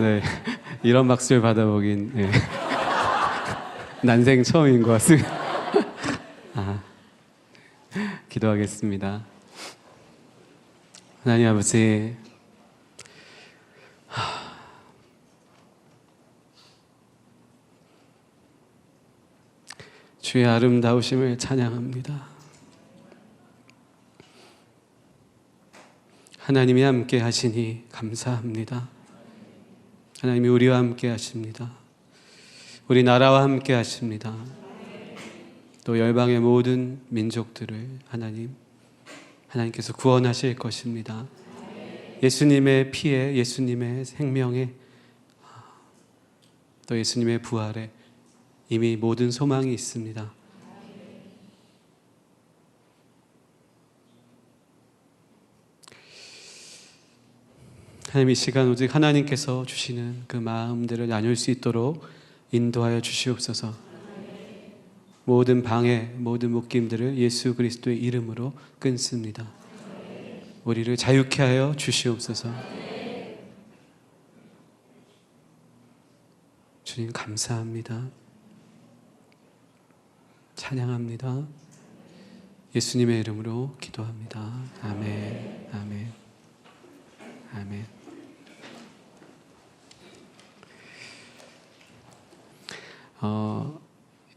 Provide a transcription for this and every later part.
네, 이런 박수를 받아보긴 네. 난생 처음인 것 같습니다. 기도하겠습니다. 하나님 아버지, 주의 아름다우심을 찬양합니다. 하나님이 함께 하시니 감사합니다. 하나님이 우리와 함께 하십니다. 우리 나라와 함께 하십니다. 또 열방의 모든 민족들을 하나님께서 구원하실 것입니다. 예수님의 피에, 예수님의 생명에, 또 예수님의 부활에 이미 모든 소망이 있습니다. 하나님, 이 시간 오직 하나님께서 주시는 그 마음들을 나눌 수 있도록 인도하여 주시옵소서. 모든 방해, 모든 묶임들을 예수 그리스도의 이름으로 끊습니다. 우리를 자유케 하여 주시옵소서. 주님 감사합니다. 찬양합니다. 예수님의 이름으로 기도합니다. 아멘. 아멘. 아멘.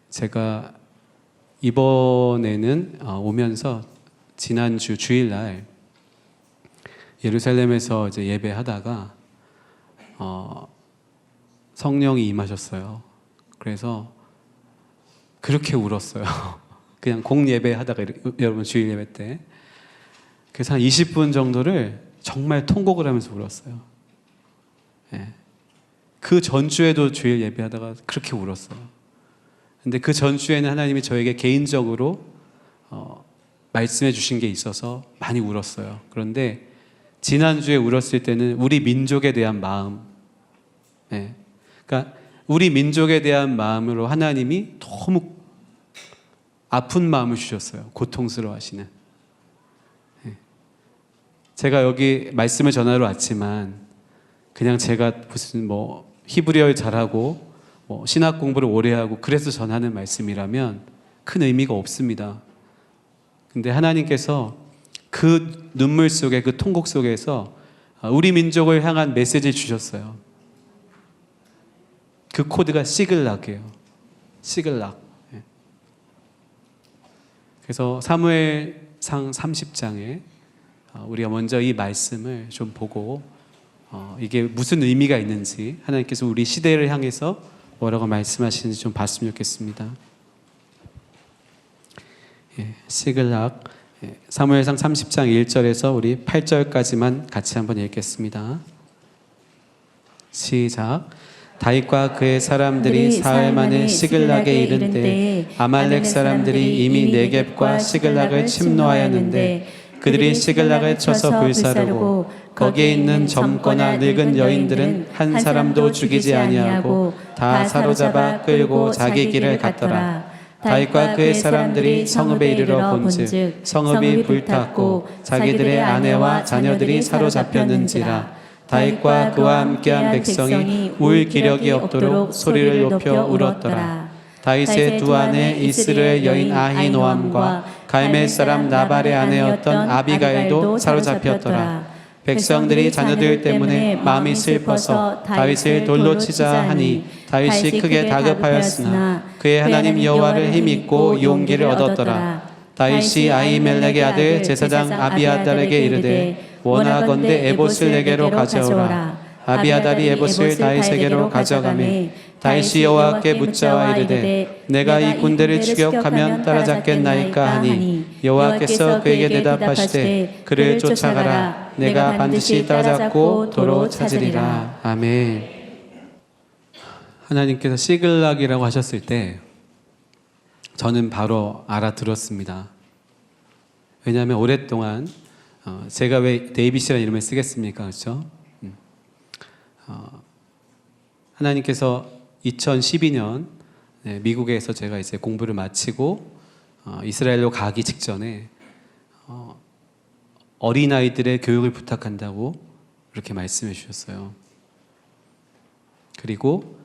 제가 이번에는 오면서 지난주 주일날 예루살렘에서 이제 예배하다가 성령이 임하셨어요. 그래서 그렇게 울었어요. 그냥 공예배 하다가, 여러분 주일 예배 때. 그래서 한 20분 정도를 정말 통곡을 하면서 울었어요. 예. 그 전주에도 주일 예배하다가 그렇게 울었어요. 근데 그 전주에는 하나님이 저에게 개인적으로 말씀해 주신 게 있어서 많이 울었어요. 그런데 지난주에 울었을 때는 우리 민족에 대한 마음, 예. 그러니까 우리 민족에 대한 마음으로 하나님이 너무 아픈 마음을 주셨어요. 고통스러워 하시는. 예. 제가 여기 말씀을 전하러 왔지만 그냥 제가 무슨 히브리어를 잘하고 신학 공부를 오래 하고 그래서 전하는 말씀이라면 큰 의미가 없습니다. 근데 하나님께서 그 눈물 속에, 그 통곡 속에서 우리 민족을 향한 메시지를 주셨어요. 그 코드가 시글락이에요. 시글락. 그래서 사무엘상 30장에 우리가 먼저 이 말씀을 좀 보고 이게 무슨 의미가 있는지, 하나님께서 우리 시대를 향해서 뭐라고 말씀하시는지 좀 봤으면 좋겠습니다. 시글락, 사무엘상 30장 1절에서 우리 8절까지만 같이 한번 읽겠습니다. 시작. 다윗과 그의 사람들이 사흘 만에 시글락에 이른 때 아말렉 사람들이 이미 네겝과 시글락을 침노하였는데 그들이 시글락을 쳐서 불사르고 거기에 있는 젊거나 늙은 여인들은 한 사람도 죽이지 아니하고 다 사로잡아 끌고 자기 길을 갔더라. 다윗과 그의 사람들이 성읍에 이르러 본즉 성읍이 불탔고 자기들의 아내와 자녀들이 사로잡혔는지라. 다윗과 그와 함께한 백성이 울 기력이 없도록 소리를 높여 울었더라. 다윗의 두 아내 이스라엘 여인 아히노암과 갈멜 사람 나발의 아내였던 아비가일도 사로잡혔더라. 백성들이 자녀들 때문에 마음이 슬퍼서 다윗을 돌로 치자 하니 다윗이 크게 다급하였으나 그의 하나님 여호와를 힘입고 용기를 얻었더라. 다윗이 아히멜렉의 아들 제사장 아비아달에게 이르되 원하건대 에봇을 내게로 가져오라. 아비아달이 에봇을 다윗에게로 가져가매 다윗이 여호와께 묻자와 이르되 내가 이 군대를 추격하면 따라잡겠나이까 하니 여호와께서 그에게 대답하시되 그를 쫓아가라. 내가 반드시 따라잡고 도로 찾으리라. 아멘. 하나님께서 시글락이라고 하셨을 때 저는 바로 알아들었습니다. 왜냐하면 오랫동안 제가 왜 데이빗이라는 이름을 쓰겠습니까? 그렇죠? 하나님께서 2012년 미국에서 제가 이제 공부를 마치고 이스라엘로 가기 직전에 어린아이들의 교육을 부탁한다고 이렇게 말씀해 주셨어요. 그리고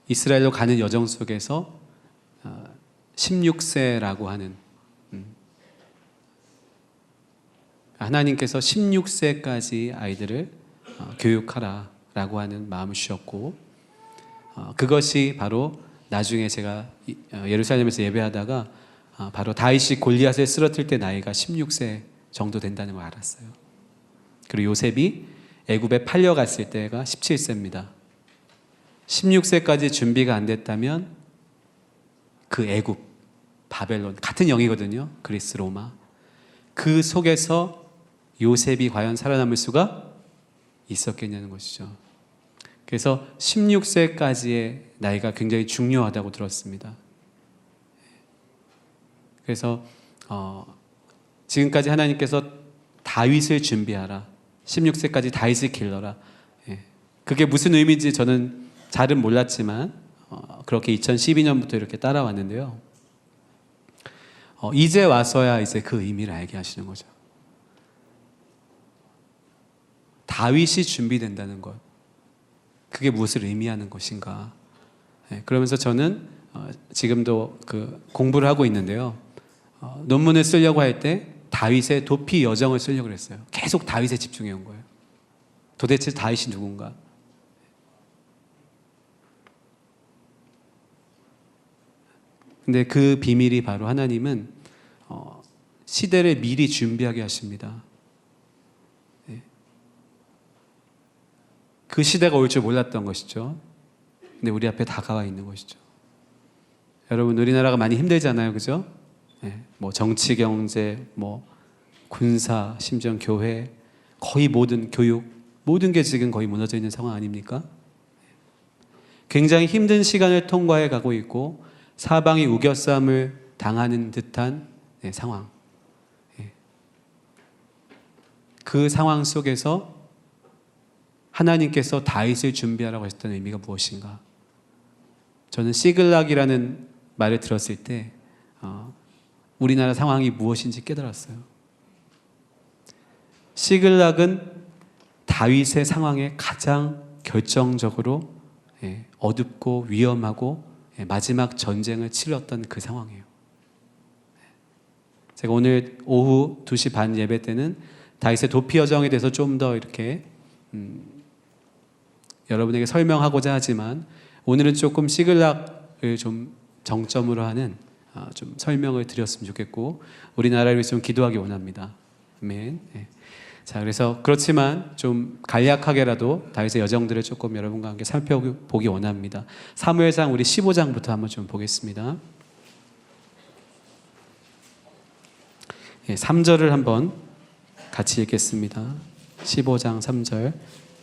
이스라엘로 가는 여정 속에서 16세라고 하는 하나님께서 16세까지 아이들을 교육하라라고 하는 마음을 주셨고 그것이 바로 나중에 제가 예루살렘에서 예배하다가 바로 다윗이 골리앗을 쓰러뜨릴 때 나이가 16세 정도 된다는 걸 알았어요. 그리고 요셉이 애굽에 팔려갔을 때가 17세입니다. 16세까지 준비가 안 됐다면 그 애굽, 바벨론, 같은 영이거든요. 그리스, 로마. 그 속에서 요셉이 과연 살아남을 수가 있었겠냐는 것이죠. 그래서 16세까지의 나이가 굉장히 중요하다고 들었습니다. 그래서 지금까지 하나님께서 다윗을 준비하라, 16세까지 다윗을 길러라. 그게 무슨 의미인지 저는 잘은 몰랐지만 그렇게 2012년부터 이렇게 따라왔는데요. 이제 와서야 이제 그 의미를 알게 하시는 거죠. 다윗이 준비된다는 것, 그게 무엇을 의미하는 것인가. 그러면서 저는 지금도 그 공부를 하고 있는데요. 논문을 쓰려고 할 때 다윗의 도피 여정을 쓰려고 했어요. 계속 다윗에 집중해 온 거예요. 도대체 다윗이 누군가. 근데 그 비밀이 바로 하나님은 시대를 미리 준비하게 하십니다. 그 시대가 올 줄 몰랐던 것이죠. 근데 우리 앞에 다가와 있는 것이죠. 여러분, 우리나라가 많이 힘들잖아요, 그죠? 뭐 정치, 경제, 뭐 군사, 심지어 교회, 거의 모든 교육, 모든 게 지금 거의 무너져 있는 상황 아닙니까? 굉장히 힘든 시간을 통과해 가고 있고 사방이 우겨싸움을 당하는 듯한 상황. 그 상황 속에서 하나님께서 다윗을 준비하라고 하셨던 의미가 무엇인가? 저는 시글락이라는 말을 들었을 때 우리나라 상황이 무엇인지 깨달았어요. 시글락은 다윗의 상황에 가장 결정적으로 어둡고 위험하고 마지막 전쟁을 치렀던 그 상황이에요. 제가 오늘 오후 2시 반 예배 때는 다윗의 도피 여정에 대해서 좀 더 이렇게 여러분에게 설명하고자 하지만 오늘은 조금 시글락을 좀 정점으로 하는 좀 설명을 드렸으면 좋겠고 우리나라를 위해서 좀 기도하기 원합니다. 아멘. 자, 그래서 그렇지만 좀 간략하게라도 다윗의 여정들을 조금 여러분과 함께 살펴보기 원합니다. 사무엘상 우리 15장부터 한번 좀 보겠습니다. 3절을 한번 같이 읽겠습니다. 15장 3절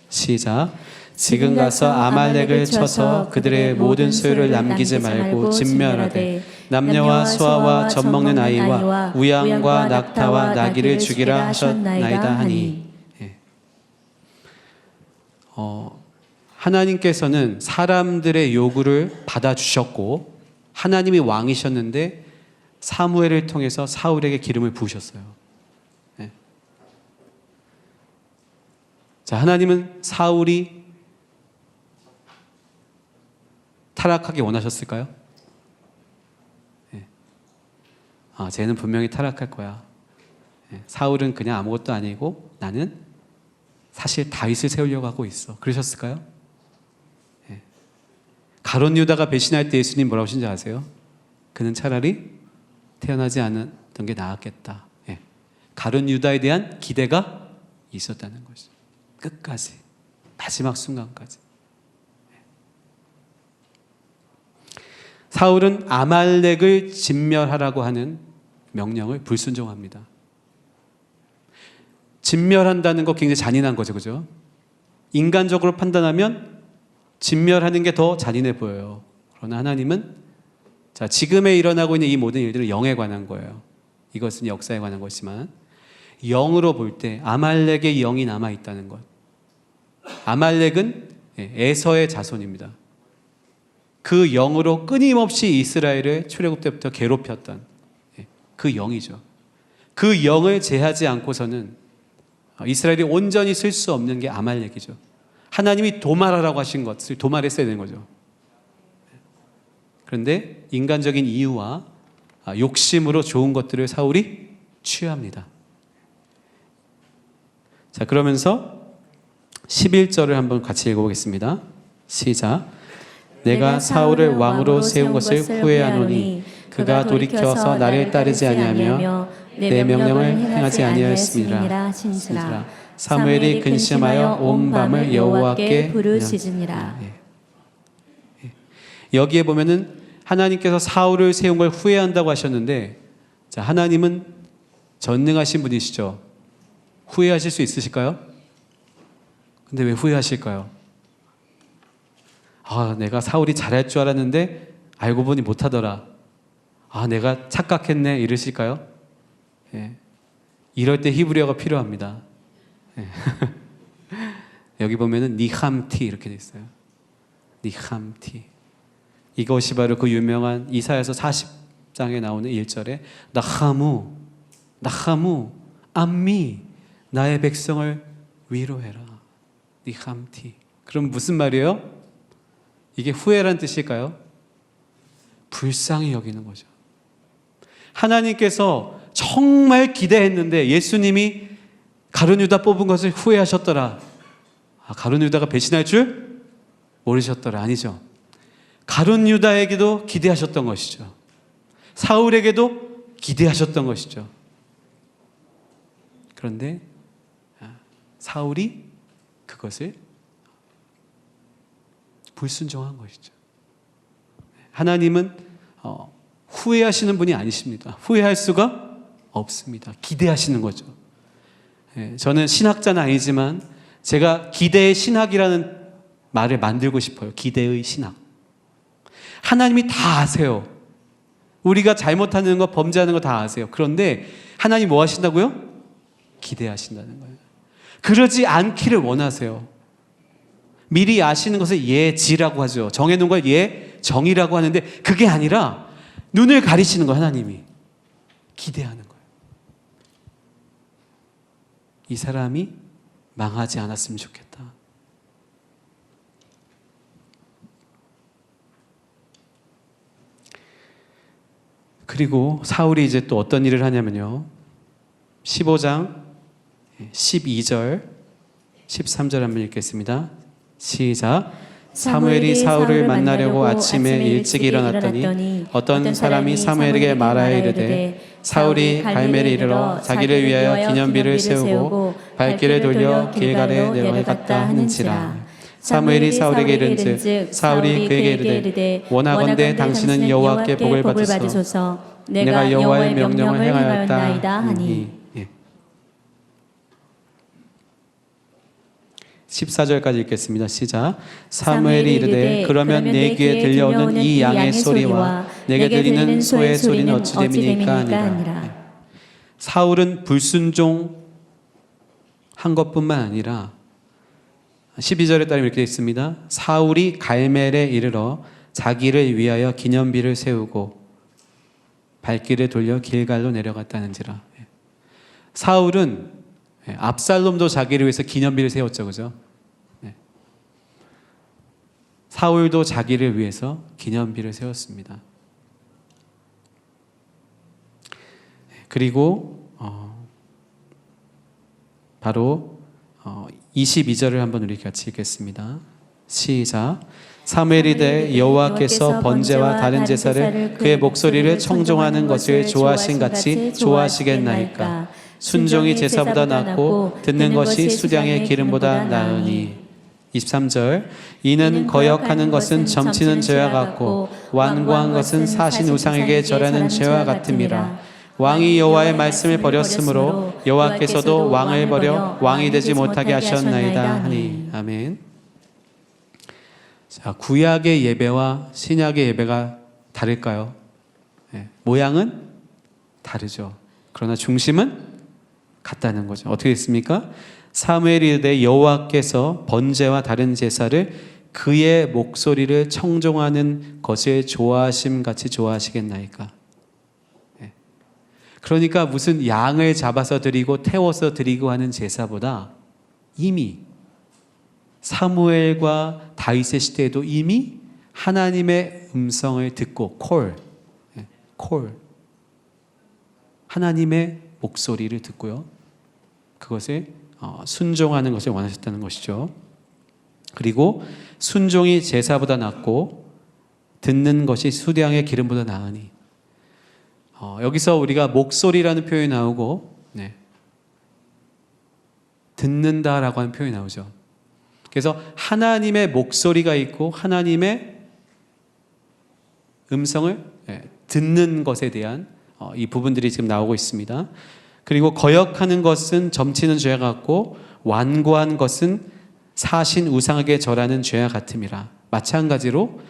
시작. 지금 가서 아말렉을 쳐서 그들의 모든 소유를 남기지 말고 진멸하되 남녀와 소아와 젖먹는 아이와 우양과 낙타와 나귀를 죽이라 하셨나이다 하니. 하나님께서는 사람들의 요구를 받아주셨고 하나님이 왕이셨는데 사무엘을 통해서 사울에게 기름을 부으셨어요. 자, 하나님은 사울이 타락하기 원하셨을까요? 쟤는 분명히 타락할 거야. 사울은 그냥 아무것도 아니고 나는 사실 다윗을 세우려고 하고 있어. 그러셨을까요? 가룟 유다가 배신할 때 예수님 뭐라고 하신지 아세요? 그는 차라리 태어나지 않았던 게 나았겠다. 가룟 유다에 대한 기대가 있었다는 것이죠. 끝까지, 마지막 순간까지. 사울은 아말렉을 진멸하라고 하는 명령을 불순종합니다. 진멸한다는 거 굉장히 잔인한 거죠, 그죠? 인간적으로 판단하면 진멸하는 게 더 잔인해 보여요. 그러나 하나님은 자, 지금에 일어나고 있는 이 모든 일들은 영에 관한 거예요. 이것은 역사에 관한 것이지만 영으로 볼 때 아말렉의 영이 남아 있다는 것. 아말렉은 에서의 자손입니다. 그 영으로 끊임없이 이스라엘을 출애굽 때부터 괴롭혔던 그 영이죠. 그 영을 제하지 않고서는 이스라엘이 온전히 쓸 수 없는 게 아말렉이죠. 하나님이 도말하라고 하신 것을 도말했어야 되는 거죠. 그런데 인간적인 이유와 욕심으로 좋은 것들을 사울이 취합니다. 자, 그러면서 11절을 한번 같이 읽어보겠습니다. 시작. 내가 사울을 왕으로 세운 것을 후회하노니 그가 돌이켜서 나를 따르지 아니하며 내 명령을 행하지 아니하였음이라. 사무엘이 근심하여 온 밤을 여호와께 부르짖으니라. 여기에 보면은 하나님께서 사울을 세운 걸 후회한다고 하셨는데, 자, 하나님은 전능하신 분이시죠. 후회하실 수 있으실까요? 근데 왜 후회하실까요? 내가 사울이 잘할 줄 알았는데 알고 보니 못하더라. 내가 착각했네, 이러실까요? 예. 이럴 때 히브리어가 필요합니다. 예. 여기 보면은 니함티 이렇게 돼 있어요. 니함티. 이것이 바로 그 유명한 이사야서 40장에 나오는 1절에 나하무 암미 나의 백성을 위로해라. 니함티. 그럼 무슨 말이에요? 이게 후회란 뜻일까요? 불쌍히 여기는 거죠. 하나님께서 정말 기대했는데 예수님이 가룟 유다 뽑은 것을 후회하셨더라. 가룟 유다가 배신할 줄 모르셨더라. 아니죠. 가룟 유다에게도 기대하셨던 것이죠. 사울에게도 기대하셨던 것이죠. 그런데 사울이 그것을 불순종한 것이죠. 하나님은 후회하시는 분이 아니십니다. 후회할 수가 없습니다. 기대하시는 거죠. 저는 신학자는 아니지만 제가 기대의 신학이라는 말을 만들고 싶어요. 기대의 신학. 하나님이 다 아세요. 우리가 잘못하는 거, 범죄하는 거 다 아세요. 그런데 하나님 뭐 하신다고요? 기대하신다는 거예요. 그러지 않기를 원하세요. 미리 아시는 것을 예지라고 하죠. 정해놓은 걸 예정이라고 하는데 그게 아니라 눈을 가리시는 거예요. 하나님이 기대하는 거예요. 이 사람이 망하지 않았으면 좋겠다. 그리고 사울이 이제 또 어떤 일을 하냐면요, 15장 12절 13절 한번 읽겠습니다. 시작. 사무엘이 사울을 만나려고 아침에 일찍 일어났더니 어떤 사람이 사무엘에게 말하여 이르되 사울이 갈멜에 이르러 자기를 위하여 기념비를 세우고 발길을 돌려 길갈에 내려갔다 하는지라. 사무엘이 사울에게 이른즉 사울이 그에게 이르되 원하건대 당신은 여호와께 복을 받으소서. 내가 여호와의 명령을 행하였다 하니. 14절까지 읽겠습니다. 시작. 사무엘이 이르되 그러면 내 귀에 들려오는 이 양의 소리와 내게 들리는 소의 소리는 어찌 됨이니까 하니라. 사울은 불순종한 것뿐만 아니라 12절에 따르면 이렇게 있습니다. 사울이 갈멜에 이르러 자기를 위하여 기념비를 세우고 발길을 돌려 길갈로 내려갔다는지라. 사울은 압살롬도 자기를 위해서 기념비를 세웠죠, 그죠? 사울도 자기를 위해서 기념비를 세웠습니다. 그리고 바로 22절을 한번 우리 같이 읽겠습니다. 시작. 사무엘이 이르되 여호와께서 번제와 다른 제사를 그의 목소리를 청종하는 것을 좋아하신 같이 좋아하시겠나이까. 순종이 제사보다 낫고 듣는 것이 수량의 기름보다 나으니. 23절. 이는 거역하는 것은 점치는 죄와 같고 완고한 것은 사신 우상에게 절하는 죄와 같음이라. 왕이 여호와의 말씀을 버렸으므로 여호와께서도 왕을 버려 왕이 되지 못하게 하셨나이다 하니. 아멘. 자, 구약의 예배와 신약의 예배가 다를까요? 모양은 다르죠. 그러나 중심은 같다는 거죠. 어떻게 됐습니까? 사무엘이 이르되 여호와께서 번제와 다른 제사를 그의 목소리를 청종하는 것을 좋아하심 같이 좋아하시겠나이까. 그러니까 무슨 양을 잡아서 드리고 태워서 드리고 하는 제사보다 이미 사무엘과 다윗의 시대에도 이미 하나님의 음성을 듣고 콜, 하나님의 목소리를 듣고요. 그것을 순종하는 것을 원하셨다는 것이죠. 그리고 순종이 제사보다 낫고 듣는 것이 수량의 기름보다 나으니, 여기서 우리가 목소리라는 표현이 나오고 듣는다라고 하는 표현이 나오죠. 그래서 하나님의 목소리가 있고 하나님의 음성을 듣는 것에 대한 이 부분들이 지금 나오고 있습니다. 그리고 거역하는 것은 점치는 죄와 같고 완고한 것은 사신 우상에게 절하는 죄와 같음이라. 마찬가지로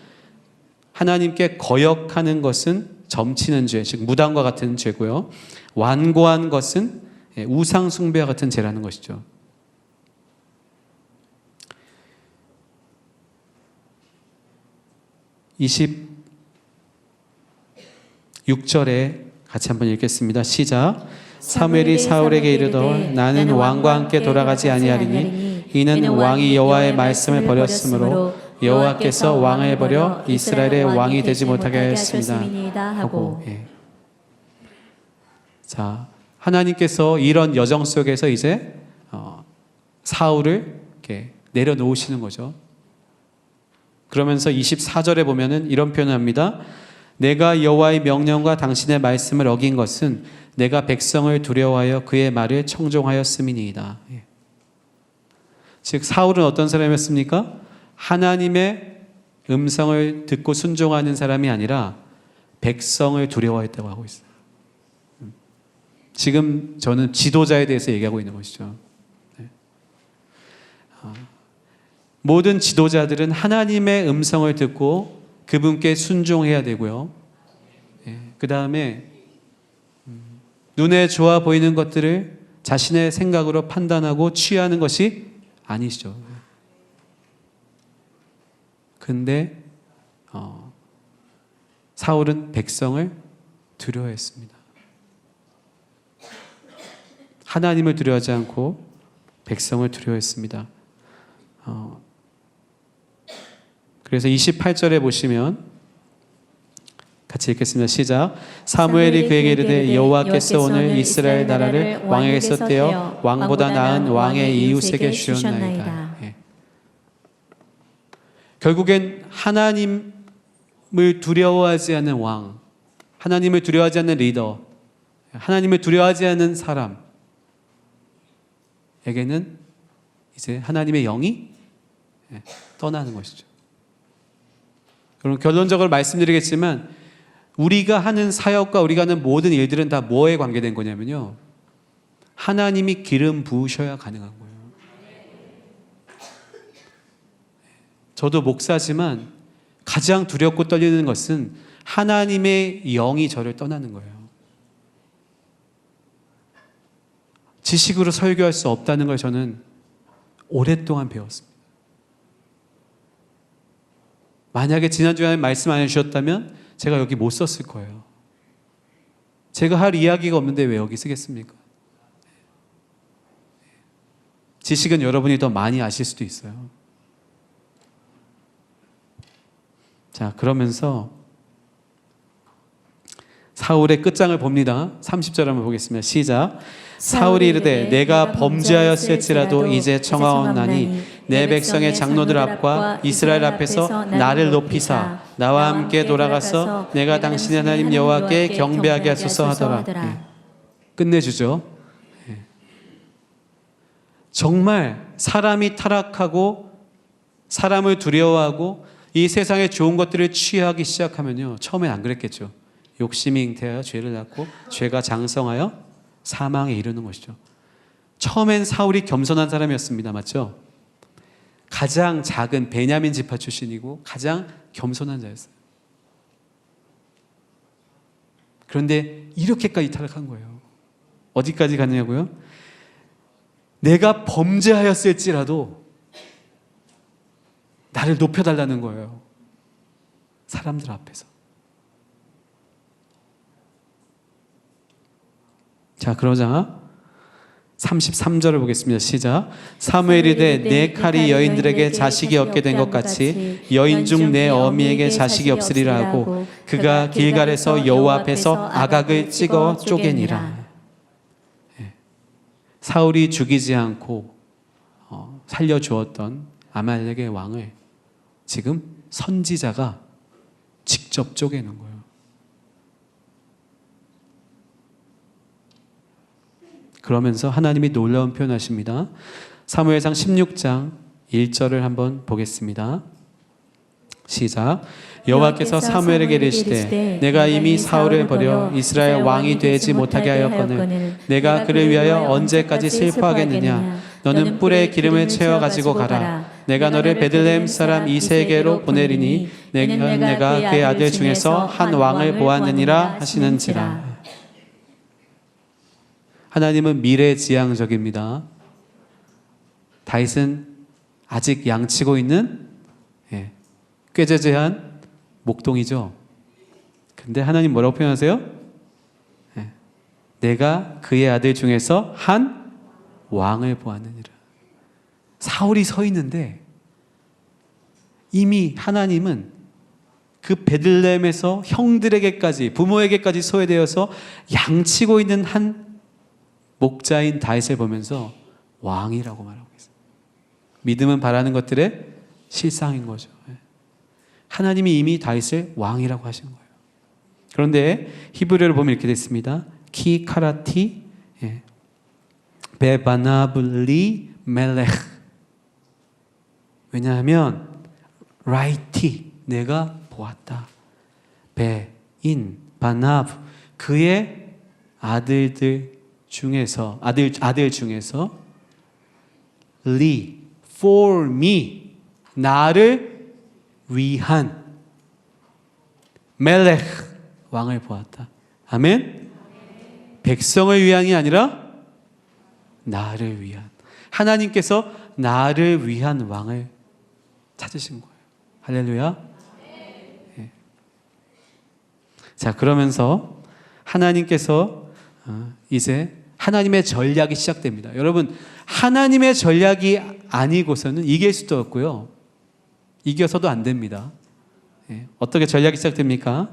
하나님께 거역하는 것은 점치는 죄, 즉 무당과 같은 죄고요. 완고한 것은 우상 숭배와 같은 죄라는 것이죠. (26절에) 같이 한번 읽겠습니다. 시작. 사무엘이 사울에게 이르되 나는 왕과 함께 돌아가지 아니하리니 이는 왕이 여호와의 말씀을 버렸으므로 여호와께서 왕을 버려 이스라엘의 왕이 되지 못하게 하였습니다 하고. 자, 하나님께서 이런 여정 속에서 이제 사울을 이렇게 내려놓으시는 거죠. 그러면서 24절에 보면은 이런 표현을 합니다. 내가 여호와의 명령과 당신의 말씀을 어긴 것은 내가 백성을 두려워하여 그의 말을 청종하였음이니이다. 즉 사울은 어떤 사람이었습니까? 하나님의 음성을 듣고 순종하는 사람이 아니라 백성을 두려워했다고 하고 있어요. 지금 저는 지도자에 대해서 얘기하고 있는 것이죠. 모든 지도자들은 하나님의 음성을 듣고 그분께 순종해야 되고요. 그 다음에 눈에 좋아 보이는 것들을 자신의 생각으로 판단하고 취하는 것이 아니시죠. 근데 사울은 백성을 두려워했습니다. 하나님을 두려워하지 않고 백성을 두려워했습니다. 그래서 28절에 보시면 같이 읽겠습니다. 시작. 사무엘이 그에게 이르되 여호와께서 오늘 이스라엘 나라를 왕에게 쏟대어 왕보다 나은 왕의 이웃에게 주셨나이다. 결국엔 하나님을 두려워하지 않는 왕, 하나님을 두려워하지 않는 리더, 하나님을 두려워하지 않는 사람에게는 이제 하나님의 영이 떠나는 것이죠. 그럼 결론적으로 말씀드리겠지만 우리가 하는 사역과 우리가 하는 모든 일들은 다 뭐에 관계된 거냐면요, 하나님이 기름 부으셔야 가능한 거예요. 저도 목사지만 가장 두렵고 떨리는 것은 하나님의 영이 저를 떠나는 거예요. 지식으로 설교할 수 없다는 걸 저는 오랫동안 배웠습니다. 만약에 지난주에 말씀 안 해주셨다면 제가 여기 못 썼을 거예요. 제가 할 이야기가 없는데 왜 여기 쓰겠습니까? 지식은 여러분이 더 많이 아실 수도 있어요. 자, 그러면서 사울의 끝장을 봅니다. 30절 한번 보겠습니다. 시작. 사울이 이르되 내가 범죄하였을지라도 이제 청하옵나니 내 백성의 장로들 앞과 이스라엘 앞에서 나를 높이사 나와 함께 돌아가서 내가 당신의 하나님 여호와께 경배하게 하소서 하더라. 끝내주죠. 정말 사람이 타락하고 사람을 두려워하고 이 세상의 좋은 것들을 취하기 시작하면요, 처음엔 안 그랬겠죠. 욕심이 잉태하여 죄를 낳고 죄가 장성하여 사망에 이르는 것이죠. 처음엔 사울이 겸손한 사람이었습니다. 맞죠? 가장 작은 베냐민 지파 출신이고 가장 겸손한 자였어요. 그런데 이렇게까지 타락한 거예요. 어디까지 갔냐고요? 내가 범죄하였을지라도 나를 높여달라는 거예요. 사람들 앞에서. 자, 그러자 33절을 보겠습니다. 시작. 사무엘이 이르되 내 칼이 여인들에게 자식이 없게 된 것 같이 여인 중 내 어미에게 자식이 없으리라 하고 그가 길갈에서 여호와 앞에서 아각을 찍어 쪼개니라. 사울이 죽이지 않고 살려주었던 아말렉의 왕을 지금 선지자가 직접 쪼개는 거예요. 그러면서 하나님이 놀라운 표현하십니다. 사무엘상 16장 1절을 한번 보겠습니다. 시작. 여호와께서 사무엘에게 이르시되 내가 이미 사울을 버려 이스라엘 왕이 되지 못하게 하였거늘 내가 그를 위하여 언제까지 슬퍼하겠느냐. 너는 뿔에 기름을 채워 가지고 가라. 내가 너를 베들레헴 사람 이새에게로 보내리니 내가 그의 아들 중에서 한 왕을 보았느니라 하시는지라. 하나님은 미래지향적입니다. 다윗은 아직 양치고 있는 꾀죄죄한 목동이죠. 근데 하나님 뭐라고 표현하세요? 내가 그의 아들 중에서 한 왕을 보았느니라. 사울이 서 있는데 이미 하나님은 그 베들레헴에서 형들에게까지 부모에게까지 소외되어서 양치고 있는 한 목자인 다윗을 보면서 왕이라고 말하고 있어요. 믿음은 바라는 것들의 실상인 거죠. 하나님이 이미 다윗을 왕이라고 하신 거예요. 그런데 히브리어를 보면 이렇게 됐습니다. 키 카라티 베바나블리 멜렉. 왜냐하면 라이티 내가 보았다. 베인 바나브 그의 아들 중에서 리 for me 나를 위한 멜렉 왕을 보았다. 아멘. 백성을 위한이 아니라 나를 위한. 하나님께서 나를 위한 왕을 찾으신 거예요. 할렐루야. 네. 자, 그러면서 하나님께서 이제 하나님의 전략이 시작됩니다. 여러분, 하나님의 전략이 아니고서는 이길 수도 없고요. 이겨서도 안 됩니다. 어떻게 전략이 시작됩니까?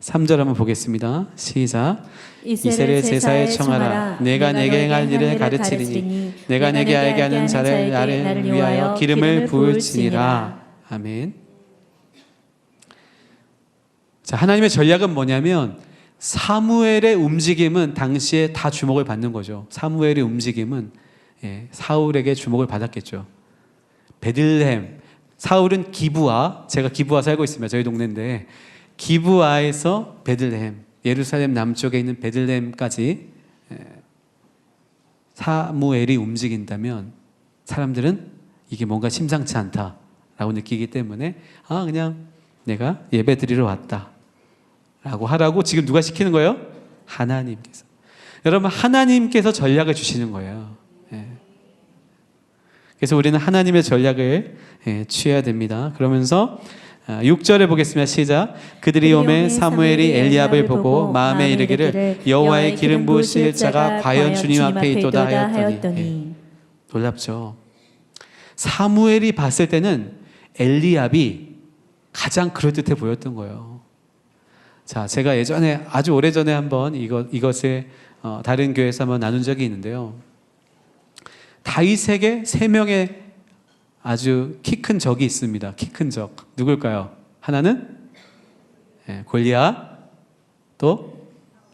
3절 한번 보겠습니다. 시작. 이스라엘 제사에 청하라. 내가 내게 행할 일을 가르치리니 내가 내게 알게 하는 자를 나를 위하여 기름을 부을지니라. 아멘. 자, 하나님의 전략은 뭐냐면 사무엘의 움직임은 당시에 다 주목을 받는 거죠. 사무엘의 움직임은 사울에게 주목을 받았겠죠. 베들레헴, 사울은 기브아, 제가 기브아 살고 있습니다. 저희 동네인데 기브아에서 베들레헴, 예루살렘 남쪽에 있는 베들레헴까지 사무엘이 움직인다면 사람들은 이게 뭔가 심상치 않다라고 느끼기 때문에 그냥 내가 예배 드리러 왔다 라고 하라고 지금 누가 시키는 거예요? 하나님께서. 여러분, 하나님께서 전략을 주시는 거예요. 그래서 우리는 하나님의 전략을 취해야 됩니다. 그러면서 6절에 보겠습니다. 시작. 그들이 오매 사무엘이 엘리압을 보고 마음에 이르기를 여호와의 기름 부으실 자가 과연 주님 앞에 있도다 하였더니. 놀랍죠. 사무엘이 봤을 때는 엘리압이 가장 그럴듯해 보였던 거예요. 자, 제가 예전에 아주 오래전에 한번 이것을 다른 교회에서 한번 나눈 적이 있는데요. 다윗에게 3명의 아주 키 큰 적이 있습니다. 키 큰 적. 누굴까요? 하나는 골리앗, 또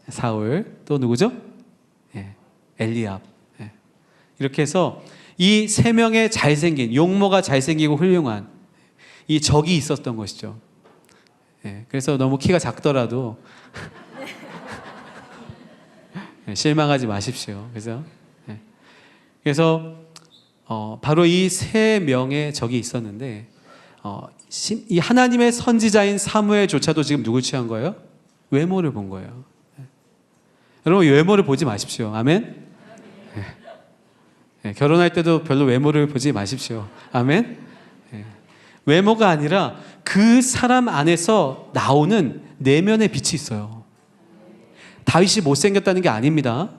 사울, 또 누구죠? 엘리압. 이렇게 해서 이 3명의 잘생긴, 용모가 잘생기고 훌륭한 이 적이 있었던 것이죠. 그래서 너무 키가 작더라도 실망하지 마십시오. 그래서 바로 이 3명의 적이 있었는데 이 하나님의 선지자인 사무엘조차도 지금 누굴 취한 거예요? 외모를 본 거예요. 여러분, 외모를 보지 마십시오. 아멘. 결혼할 때도 별로 외모를 보지 마십시오. 아멘. 외모가 아니라 그 사람 안에서 나오는 내면의 빛이 있어요. 다윗이 못생겼다는 게 아닙니다.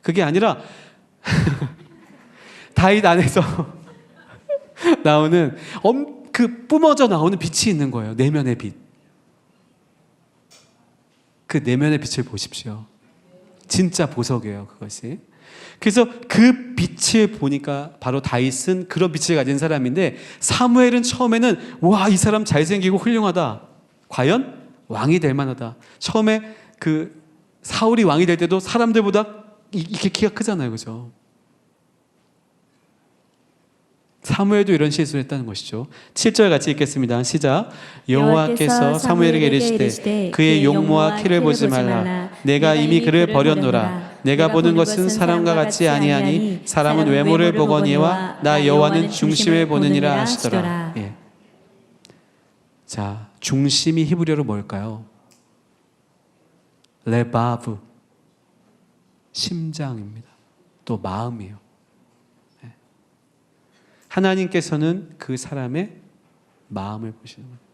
그게 아니라 다윗 안에서 나오는 그 뿜어져 나오는 빛이 있는 거예요. 내면의 빛. 그 내면의 빛을 보십시오. 진짜 보석이에요, 그것이. 그래서 그 빛을 보니까 바로 다윗은 그런 빛을 가진 사람인데, 사무엘은 처음에는 와, 이 사람 잘생기고 훌륭하다. 과연 왕이 될 만하다. 처음에 그 사울이 왕이 될 때도 사람들보다 이렇게 키가 크잖아요, 그죠? 사무엘도 이런 실수를 했다는 것이죠. 7절 같이 읽겠습니다. 시작. 여호와께서 사무엘에게 이르시되 그의 용모와 키를 보지 말라. 내가 이미 그를 버렸노라. 내가 보는 것은 사람과 같지 아니하니 사람은 외모를 보거니와 나 여호와는 중심을 보느니라 하시더라. 예. 자, 중심이 히브리어로 뭘까요? 레바브, 심장입니다. 또 마음이에요. 하나님께서는 그 사람의 마음을 보시는 거예요.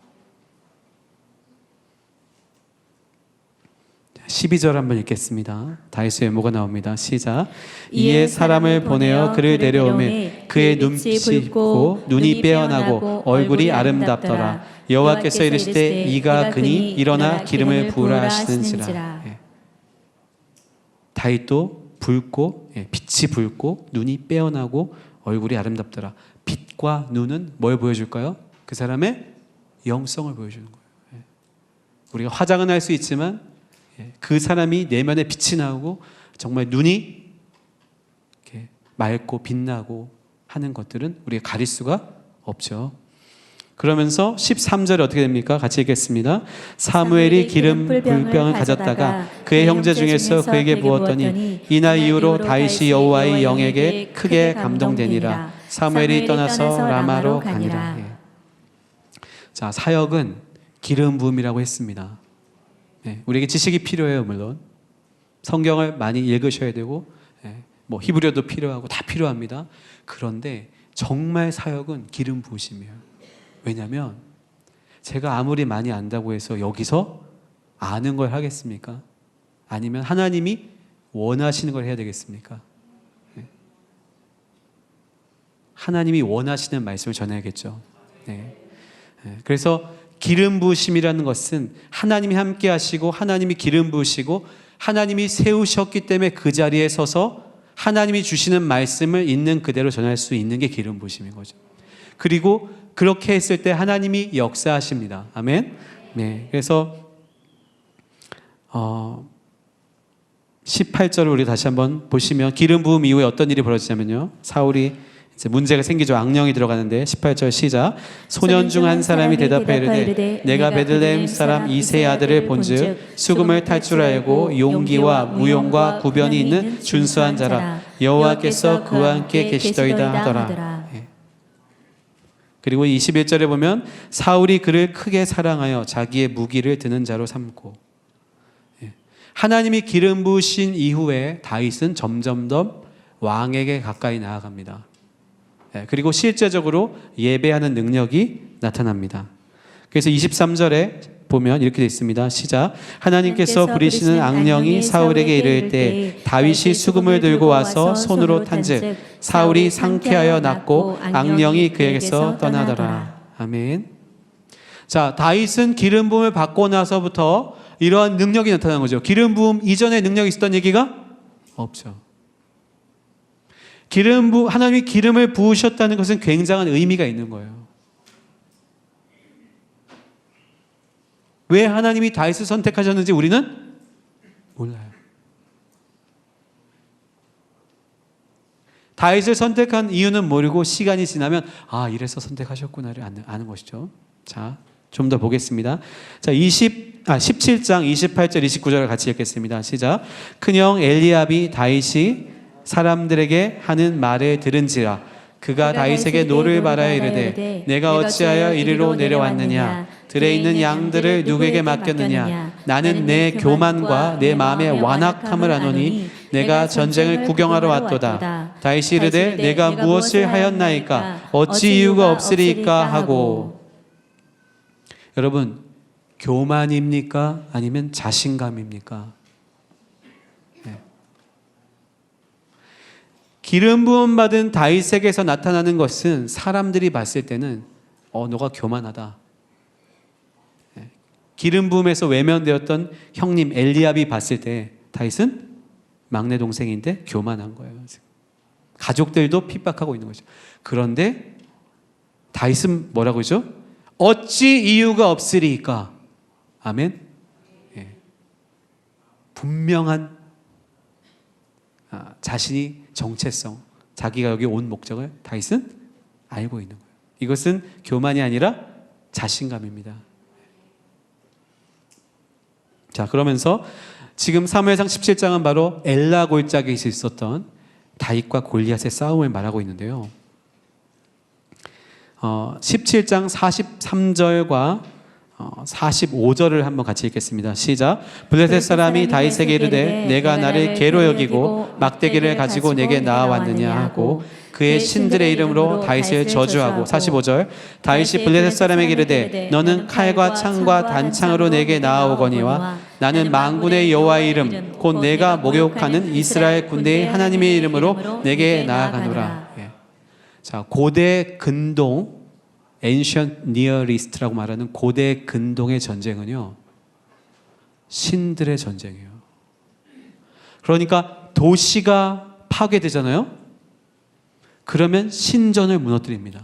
12절 한번 읽겠습니다. 다윗의 외모가 나옵니다. 시작. 이에 사람을 보내어 그를 데려오매 그의 눈빛이 붉고 눈이 빼어나고 얼굴이 아름답더라. 여호와께서 이르시되 이가 그니 일어나 기름을 부으라 하시는지라. 예. 다윗도 붉고, 예, 빛이 붉고 눈이 빼어나고 얼굴이 아름답더라. 빛과 눈은 뭘 보여줄까요? 그 사람의 영성을 보여주는 거예요. 예. 우리가 화장은 할 수 있지만, 예, 그 사람이 내면에 빛이 나오고 정말 눈이 이렇게 맑고 빛나고 하는 것들은 우리가 가릴 수가 없죠. 그러면서 13절에 어떻게 됩니까? 같이 읽겠습니다. 사무엘이 기름 불병을 가졌다가 그의 형제 중에서 그에게 부었더니 이날 이후로 다윗이 여호와의 영에게 크게 감동되니라. 사무엘이 떠나서 라마로 가니라. 예. 자, 사역은 기름 부음이라고 했습니다. 예, 우리에게 지식이 필요해요, 물론. 성경을 많이 읽으셔야 되고, 예, 뭐 히브리어도 필요하고 다 필요합니다. 그런데 정말 사역은 기름 부으심이에요. 왜냐하면 제가 아무리 많이 안다고 해서 여기서 아는 걸 하겠습니까? 아니면 하나님이 원하시는 걸 해야 되겠습니까? 네. 하나님이 원하시는 말씀을 전해야겠죠. 네. 네. 그래서 기름 부으심이라는 것은 하나님이 함께 하시고 하나님이 기름 부으시고 하나님이 세우셨기 때문에 그 자리에 서서 하나님이 주시는 말씀을 있는 그대로 전할 수 있는 게 기름 부으심인 거죠. 그리고 그렇게 했을 때 하나님이 역사하십니다. 아멘. 네. 그래서 18절을 우리 다시 한번 보시면 기름 부음 이후에 어떤 일이 벌어지냐면요. 사울이 이제 문제가 생기죠. 악령이 들어가는데 18절 시작. 소년 중 한 사람이 대답하여 이르되 내가 베들레헴 사람 이새의 아들을 본즉 수금을 탈 줄 알고 용기와 무용과 구변이 있는 준수한 자라. 여호와께서 그와 함께 계시더이다 하더라. 예. 그리고 21절에 보면 사울이 그를 크게 사랑하여 자기의 무기를 드는 자로 삼고, 예. 하나님이 기름 부으신 이후에 다윗은 점점 더 왕에게 가까이 나아갑니다. 예. 그리고 실제적으로 예배하는 능력이 나타납니다. 그래서 23절에 보면 이렇게 되어 있습니다. 시작. 하나님께서 부리시는 악령이 사울에게 이를 때 다윗이 수금을 들고 와서 손으로 탄즉 사울이 상쾌하여 낫고 악령이 그에게서 떠나더라. 아멘. 자, 다윗은 기름 부음을 받고 나서부터 이러한 능력이 나타난 거죠. 기름 부음 이전에 능력이 있었던 얘기가 없죠. 하나님이 기름을 부으셨다는 것은 굉장한 의미가 있는 거예요. 왜 하나님이 다윗을 선택하셨는지 우리는 몰라요. 다윗을 선택한 이유는 모르고 시간이 지나면 이래서 선택하셨구나를 아는 것이죠. 자, 좀 더 보겠습니다. 자, 17장 28절 29절을 같이 읽겠습니다. 시작. 큰형 엘리압이 다윗이 사람들에게 하는 말을 들은지라 그가 다윗에게 노를 바라여 이르되 내가 어찌하여 이리로 내려왔느냐 들에 있는 양들을 누구에게 맡겼느냐 나는 내 교만과 내 마음의 완악함을 아노니 내가 전쟁을 구경하러 왔도다. 다윗이 이르되 내가 무엇을 하였나이까 어찌 이유가 없으리까 하고. 여러분, 교만입니까? 아니면 자신감입니까? 기름 부음 받은 다윗에게서 나타나는 것은 사람들이 봤을 때는 너가 교만하다. 기름 부음에서 외면되었던 형님 엘리압이 봤을 때 다윗은 막내 동생인데 교만한 거예요. 가족들도 핍박하고 있는 거죠. 그런데 다윗은 뭐라고 하죠? 어찌 이유가 없으리까? 아멘. 분명한 자신이 정체성, 자기가 여기 온 목적을 다윗은 알고 있는 거예요. 이것은 교만이 아니라 자신감입니다. 자, 그러면서 지금 사무엘상 17장은 바로 엘라 골짜기에 있었던 다윗과 골리앗의 싸움을 말하고 있는데요. 17장 43절과 45절을 한번 같이 읽겠습니다. 시작. 블레셋 사람이 다윗에게 이르되 내가 나를 개로 여기고 막대기를 가지고 내게 나아왔느냐 하고 그의 신들의 이름으로 다윗을 저주하고 45절. 다윗이 블레셋 사람에게 이르되 너는 칼과 창과 단창으로 내게 나아오거니와 나는 만군의 여호와의 이름 곧 내가 목욕하는 이스라엘 군대의 하나님의 이름으로 내게 나아가노라. 자, 고대 근동 Ancient Near East라고 말하는 고대 근동의 전쟁은요, 신들의 전쟁이에요. 그러니까 도시가 파괴되잖아요. 그러면 신전을 무너뜨립니다.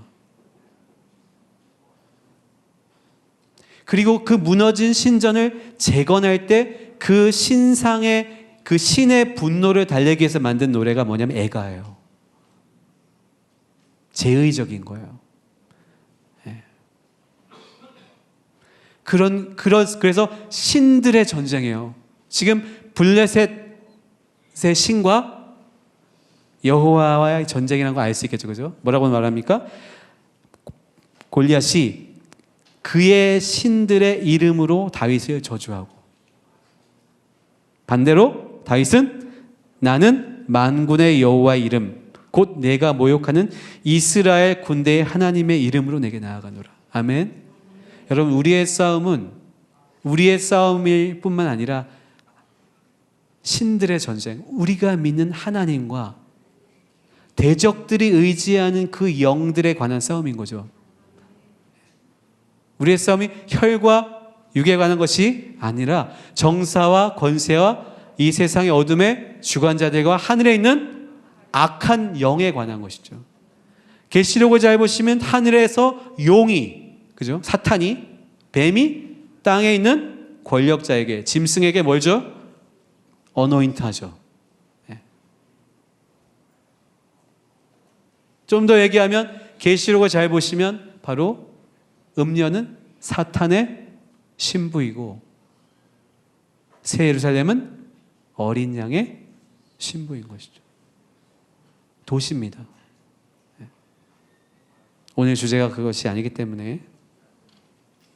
그리고 그 무너진 신전을 재건할 때 그 신상의 그 신의 분노를 달래기 위해서 만든 노래가 뭐냐면 애가예요. 제의적인 거예요. 그래서 신들의 전쟁이에요. 지금 블레셋의 신과 여호와와의 전쟁이라는 걸 알 수 있겠죠, 그죠? 뭐라고 말합니까? 골리앗이 그의 신들의 이름으로 다윗을 저주하고, 반대로 다윗은 나는 만군의 여호와의 이름 곧 내가 모욕하는 이스라엘 군대의 하나님의 이름으로 내게 나아가노라. 아멘. 여러분, 우리의 싸움은 우리의 싸움일 뿐만 아니라 신들의 전쟁, 우리가 믿는 하나님과 대적들이 의지하는 그 영들에 관한 싸움인 거죠. 우리의 싸움이 혈과 육에 관한 것이 아니라 정사와 권세와 이 세상의 어둠의 주관자들과 하늘에 있는 악한 영에 관한 것이죠. 계시록을 잘 보시면 하늘에서 용이, 그죠? 사탄이, 뱀이 땅에 있는 권력자에게, 짐승에게 뭘 줘? 어노인트 하죠. 좀 더 얘기하면 계시록을 잘 보시면 바로 음녀는 사탄의 신부이고 새 예루살렘은 어린 양의 신부인 것이죠. 도시입니다. 오늘 주제가 그것이 아니기 때문에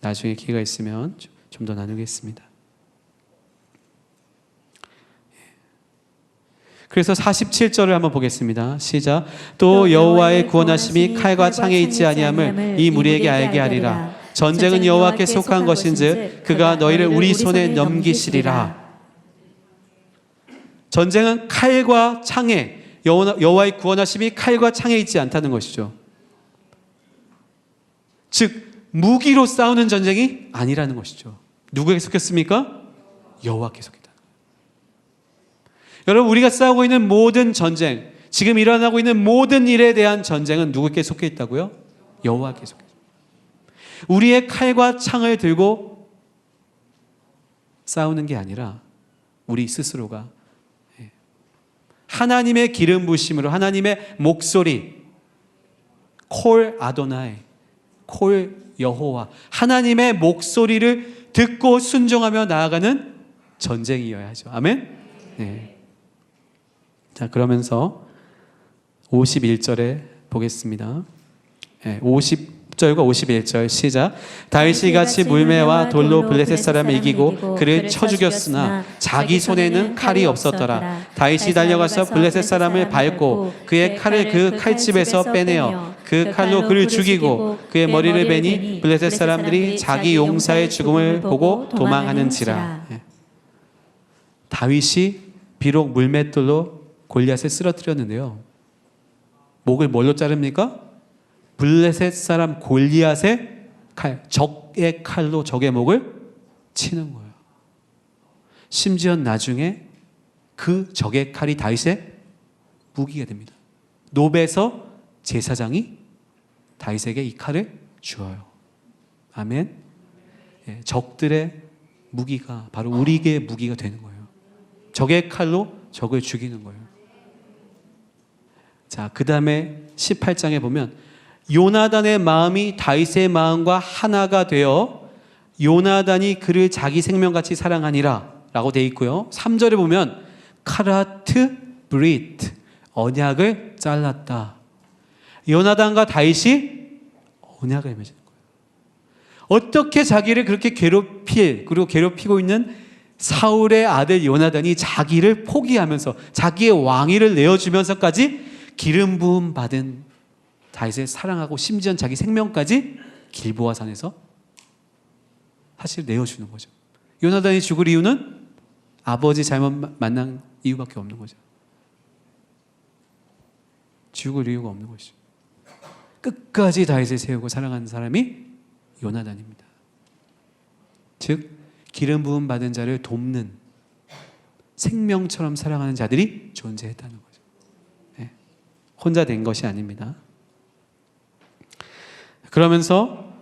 나중에 기회가 있으면 좀 더 나누겠습니다. 그래서 47절을 한번 보겠습니다. 시작. 또 여호와의 구원하심이 칼과 창에 있지 아니함을 이 무리에게 알게 하리라. 전쟁은 여호와께 속한 것인즉 그가 너희를 우리 손에 넘기시리라. 전쟁은 칼과 창에, 여호와의 구원하심이 칼과 창에 있지 않다는 것이죠. 즉 무기로 싸우는 전쟁이 아니라는 것이죠. 누구에게 속했습니까? 여호와께 속했다. 여러분, 우리가 싸우고 있는 모든 전쟁, 지금 일어나고 있는 모든 일에 대한 전쟁은 누구에게 속해 있다고요? 여호와께 속해 있습니다. 우리의 칼과 창을 들고 싸우는 게 아니라 우리 스스로가 하나님의 기름 부으심으로 하나님의 목소리, 콜 아도나이, 콜 여호와, 하나님의 목소리를 듣고 순종하며 나아가는 전쟁이어야 하죠. 아멘? 네. 자, 그러면서 51절에 보겠습니다. 50절과 51절 시작. 다윗이 같이 물매와 돌로 블레셋 사람을 이기고 그를 쳐 죽였으나 자기 손에는 칼이 없었더라. 다윗이 달려가서 블레셋 사람을 밟고 그의 칼을 그 칼집에서 빼내어 그 칼로 그를 죽이고 그의 머리를 베니 블레셋 사람들이 자기 용사의 죽음을 보고 도망하는지라. 다윗이 비록 물맷돌로 골리앗을 쓰러뜨렸는데요, 목을 뭘로 자릅니까? 블레셋 사람 골리앗의 칼, 적의 칼로 적의 목을 치는 거예요. 심지어 나중에 그 적의 칼이 다윗의 무기가 됩니다. 노베서 제사장이 다윗에게 이 칼을 주어요. 아멘. 예, 적들의 무기가 바로 우리에게 무기가 되는 거예요. 적의 칼로 적을 죽이는 거예요. 자, 그 다음에 18장에 보면 요나단의 마음이 다윗의 마음과 하나가 되어 요나단이 그를 자기 생명같이 사랑하니라 라고 되어 있고요. 3절에 보면 카라트 브리트, 언약을 잘랐다. 요나단과 다윗이 언약을 맺은 거예요. 어떻게 자기를 그렇게 괴롭히고 있는 사울의 아들 요나단이 자기를 포기하면서 자기의 왕위를 내어주면서까지 기름 부음 받은 다윗을 사랑하고 심지어 자기 생명까지 길보아 산에서 사실 내어주는 거죠. 요나단이 죽을 이유는 아버지 잘못 만난 이유밖에 없는 거죠. 죽을 이유가 없는 것이죠. 끝까지 다윗을 세우고 사랑하는 사람이 요나단입니다. 즉 기름 부음 받은 자를 돕는 생명처럼 사랑하는 자들이 존재했다는 거죠. 네. 혼자 된 것이 아닙니다. 그러면서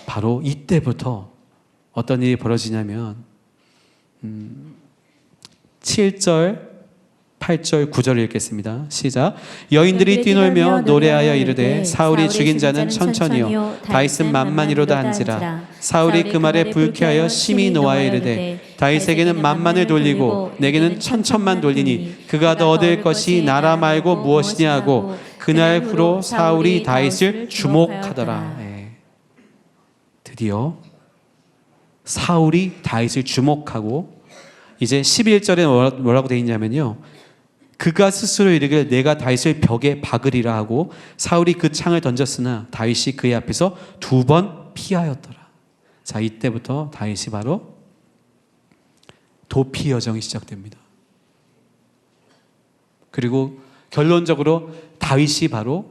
바로 이때부터 어떤 일이 벌어지냐면 7절, 8절, 9절을 읽겠습니다. 시작. 여인들이 뛰놀며 노래하여 이르되 사울이 죽인 자는 천천히요 다윗은 만만이로다 한지라. 사울이 그 말에 불쾌하여 심히 노하여 이르되 다윗에게는 만만을 돌리고 내게는 천천만 돌리니 그가 더 얻을 것이 나라 말고 무엇이냐 하고 그날 후로 사울이 다윗을 주목하더라. 네. 드디어 사울이 다윗을 주목하고 이제 11절에 뭐라고 되어 있냐면요. 그가 스스로 이르기를 내가 다윗을 벽에 박으리라 하고 사울이 그 창을 던졌으나 다윗이 그의 앞에서 2번 피하였더라. 자, 이때부터 다윗이 바로 도피 여정이 시작됩니다. 그리고 결론적으로 다윗이 바로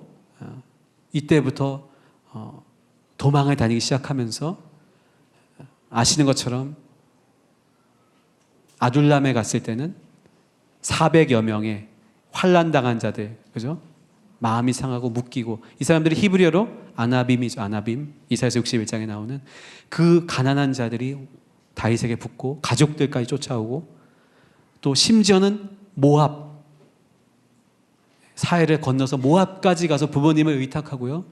이때부터 도망을 다니기 시작하면서 아시는 것처럼 아둘람에 갔을 때는 400여 명의 환난당한 자들, 그죠? 마음이 상하고 묶이고, 이 사람들이 히브리어로 아나빔이죠. 아나빔. 이사야서 61장에 나오는 그 가난한 자들이 다윗에게 붙고 가족들까지 쫓아오고, 또 심지어는 모압 사해를 건너서 모압까지 가서 부모님을 의탁하고요.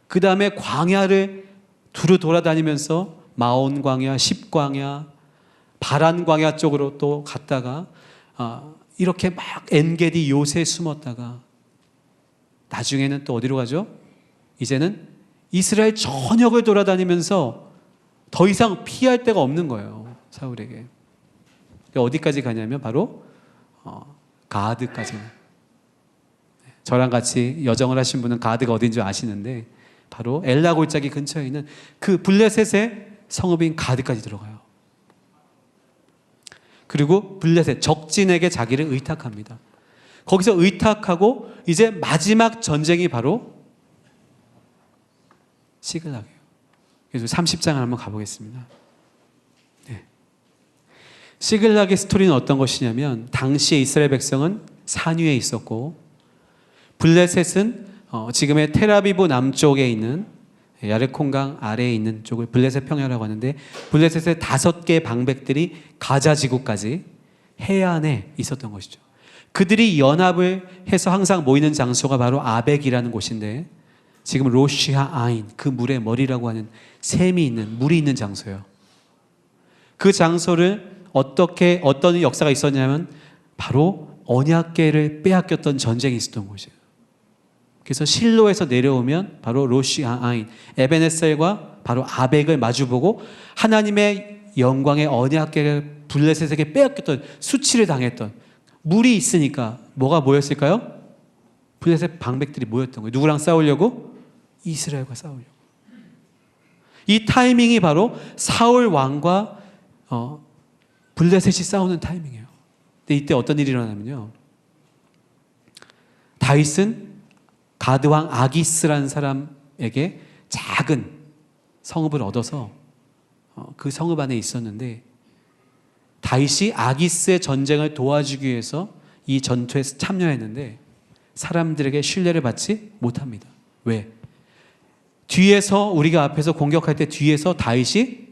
그 다음에 광야를 두루 돌아다니면서 마온 광야, 십광야, 바란 광야 쪽으로 또 갔다가 이렇게 막 엔게디 요새에 숨었다가 나중에는 또 어디로 가죠? 이제는 이스라엘 전역을 돌아다니면서 더 이상 피할 데가 없는 거예요. 사울에게. 어디까지 가냐면 바로 가드까지. 저랑 같이 여정을 하신 분은 가드가 어딘 줄 아시는데 바로 엘라 골짜기 근처에 있는 그 블레셋의 성읍인 가드까지 들어가요. 그리고 블레셋 적진에게 자기를 의탁합니다. 거기서 의탁하고 이제 마지막 전쟁이 바로 시글락이에요. 그래서 30장을 한번 가보겠습니다. 네. 시글락의 스토리는 어떤 것이냐면 당시에 이스라엘 백성은 산 위에 있었고 블레셋은 지금의 텔아비브 남쪽에 있는 야르콘강 아래에 있는 쪽을 블레셋 평야라고 하는데 블레셋의 5개의 방백들이 가자 지구까지 해안에 있었던 것이죠. 그들이 연합을 해서 항상 모이는 장소가 바로 아벡이라는 곳인데 지금 로시아 아인, 그 물의 머리라고 하는 샘이 있는, 물이 있는 장소예요. 그 장소를 어떤 역사가 있었냐면 바로 언약궤를 빼앗겼던 전쟁이 있었던 곳이에요. 그래서 실로에서 내려오면 바로 로시아 아인, 에베네셀과 바로 아벡을 마주보고 하나님의 영광의 언약궤를 블레셋에게 빼앗겼던, 수치를 당했던, 물이 있으니까 뭐가 모였을까요? 블레셋 방백들이 모였던 거예요. 누구랑 싸우려고? 이스라엘과 싸우려고. 이 타이밍이 바로 사울 왕과 블레셋이 싸우는 타이밍이에요. 근데 이때 어떤 일이 일어나면요, 다윗은 가드왕 아기스라는 사람에게 작은 성읍을 얻어서 그 성읍 안에 있었는데, 다윗이 아기스의 전쟁을 도와주기 위해서 이 전투에 참여했는데 사람들에게 신뢰를 받지 못합니다. 왜? 뒤에서, 우리가 앞에서 공격할 때 뒤에서 다윗이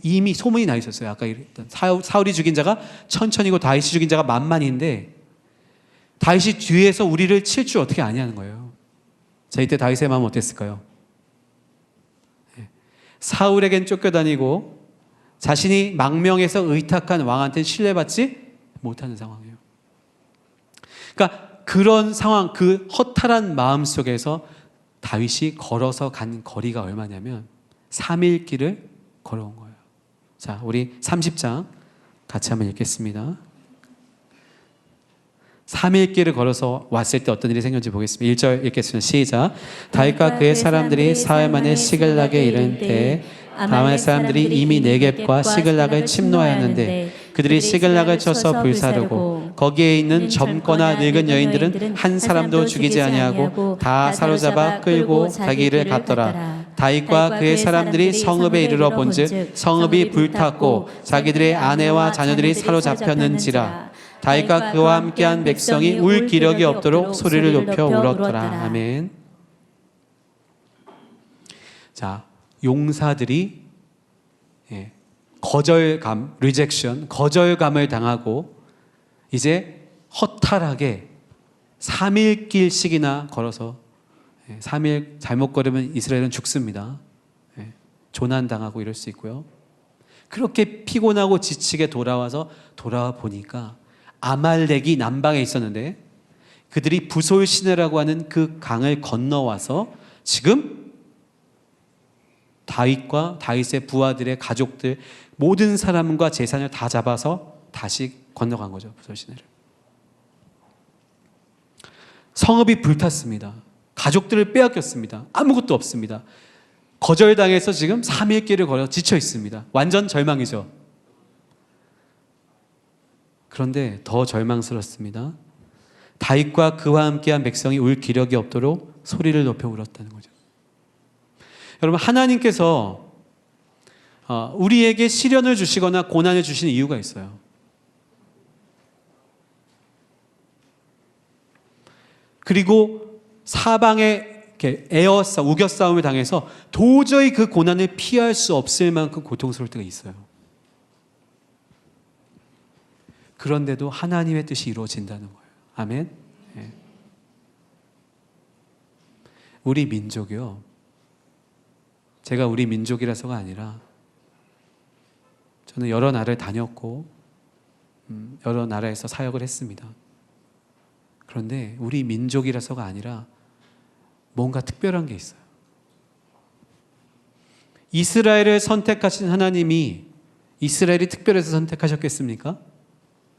이미 소문이 나 있었어요. 아까 이랬던 사울이 죽인 자가 천천히고 다윗이 죽인 자가 만만인데, 다윗이 뒤에서 우리를 칠 줄 어떻게 아냐는 거예요. 자, 이때 다윗의 마음은 어땠을까요? 사울에겐 쫓겨다니고 자신이 망명해서 의탁한 왕한테는 신뢰받지 못하는 상황이에요. 그러니까 그런 상황, 그 허탈한 마음 속에서 다윗이 걸어서 간 거리가 얼마냐면 3일 길을 걸어온 거예요. 자, 우리 30장 같이 한번 읽겠습니다. 3일 길을 걸어서 왔을 때 어떤 일이 생겼는지 보겠습니다. 1절 읽겠습니다. 시작. 다윗과 그의 사람들이 사흘 만에 시글락에 이른 때에 아말렉 사람들이 이미 네겝과 시글락을 침노하였는데 그들이 시글락을 쳐서 불사르고 거기에 있는 젊거나 늙은 여인들은 한 사람도 죽이지 아니하고 다 사로잡아 끌고 자기를 갔더라. 다윗과 그의 사람들이 성읍에 이르러 본즉 성읍이 불탔고 자기들의 아내와 자녀들이 사로잡혔는지라. 다윗과 그와 함께한 백성이 울 기력이 없도록 소리를 높여 울었더라. 아멘. 자, 용사들이 거절감, 리젝션, 거절감을 당하고 이제 허탈하게 3일 길씩이나 걸어서 3일 잘못 걸으면 이스라엘은 죽습니다. 조난당하고 이럴 수 있고요. 그렇게 피곤하고 지치게 돌아와 보니까 아말렉이 남방에 있었는데 그들이 부솔 시내라고 하는 그 강을 건너와서 지금 다윗과 다윗의 부하들의 가족들 모든 사람과 재산을 다 잡아서 다시 건너간 거죠. 부솔 시내를. 성읍이 불탔습니다. 가족들을 빼앗겼습니다. 아무것도 없습니다. 거절당해서 지금 3일 길을 걸어 지쳐 있습니다. 완전 절망이죠. 그런데 더 절망스럽습니다. 다윗과 그와 함께한 백성이 울 기력이 없도록 소리를 높여 울었다는 거죠. 여러분, 하나님께서 우리에게 시련을 주시거나 고난을 주시는 이유가 있어요. 그리고 사방에 이렇게 우겨 싸움을 당해서 도저히 그 고난을 피할 수 없을 만큼 고통스러울 때가 있어요. 그런데도 하나님의 뜻이 이루어진다는 거예요. 아멘. 네. 우리 민족이요. 제가 우리 민족이라서가 아니라 저는 여러 나라를 다녔고 여러 나라에서 사역을 했습니다. 그런데 우리 민족이라서가 아니라 뭔가 특별한 게 있어요. 이스라엘을 선택하신 하나님이 이스라엘이 특별해서 선택하셨겠습니까?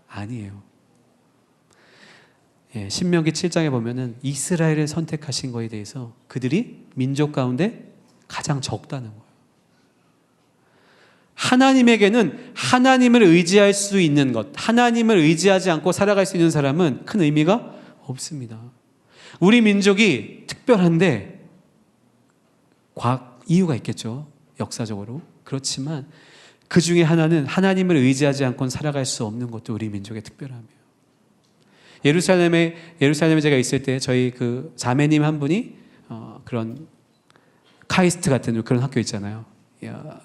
아니에요. 신명기 7장에 보면은 이스라엘을 선택하신 거에 대해서 그들이 민족 가운데 가장 적다는 거예요. 하나님에게는 하나님을 의지할 수 있는 것, 하나님을 의지하지 않고 살아갈 수 있는 사람은 큰 의미가 없습니다. 우리 민족이 특별한데 이유가 있겠죠. 역사적으로. 그렇지만 그 중에 하나는 하나님을 의지하지 않고는 살아갈 수 없는 것도 우리 민족의 특별함이에요. 예루살렘에 제가 있을 때 저희 그 자매님 한 분이 그런 카이스트 같은 그런 학교 있잖아요.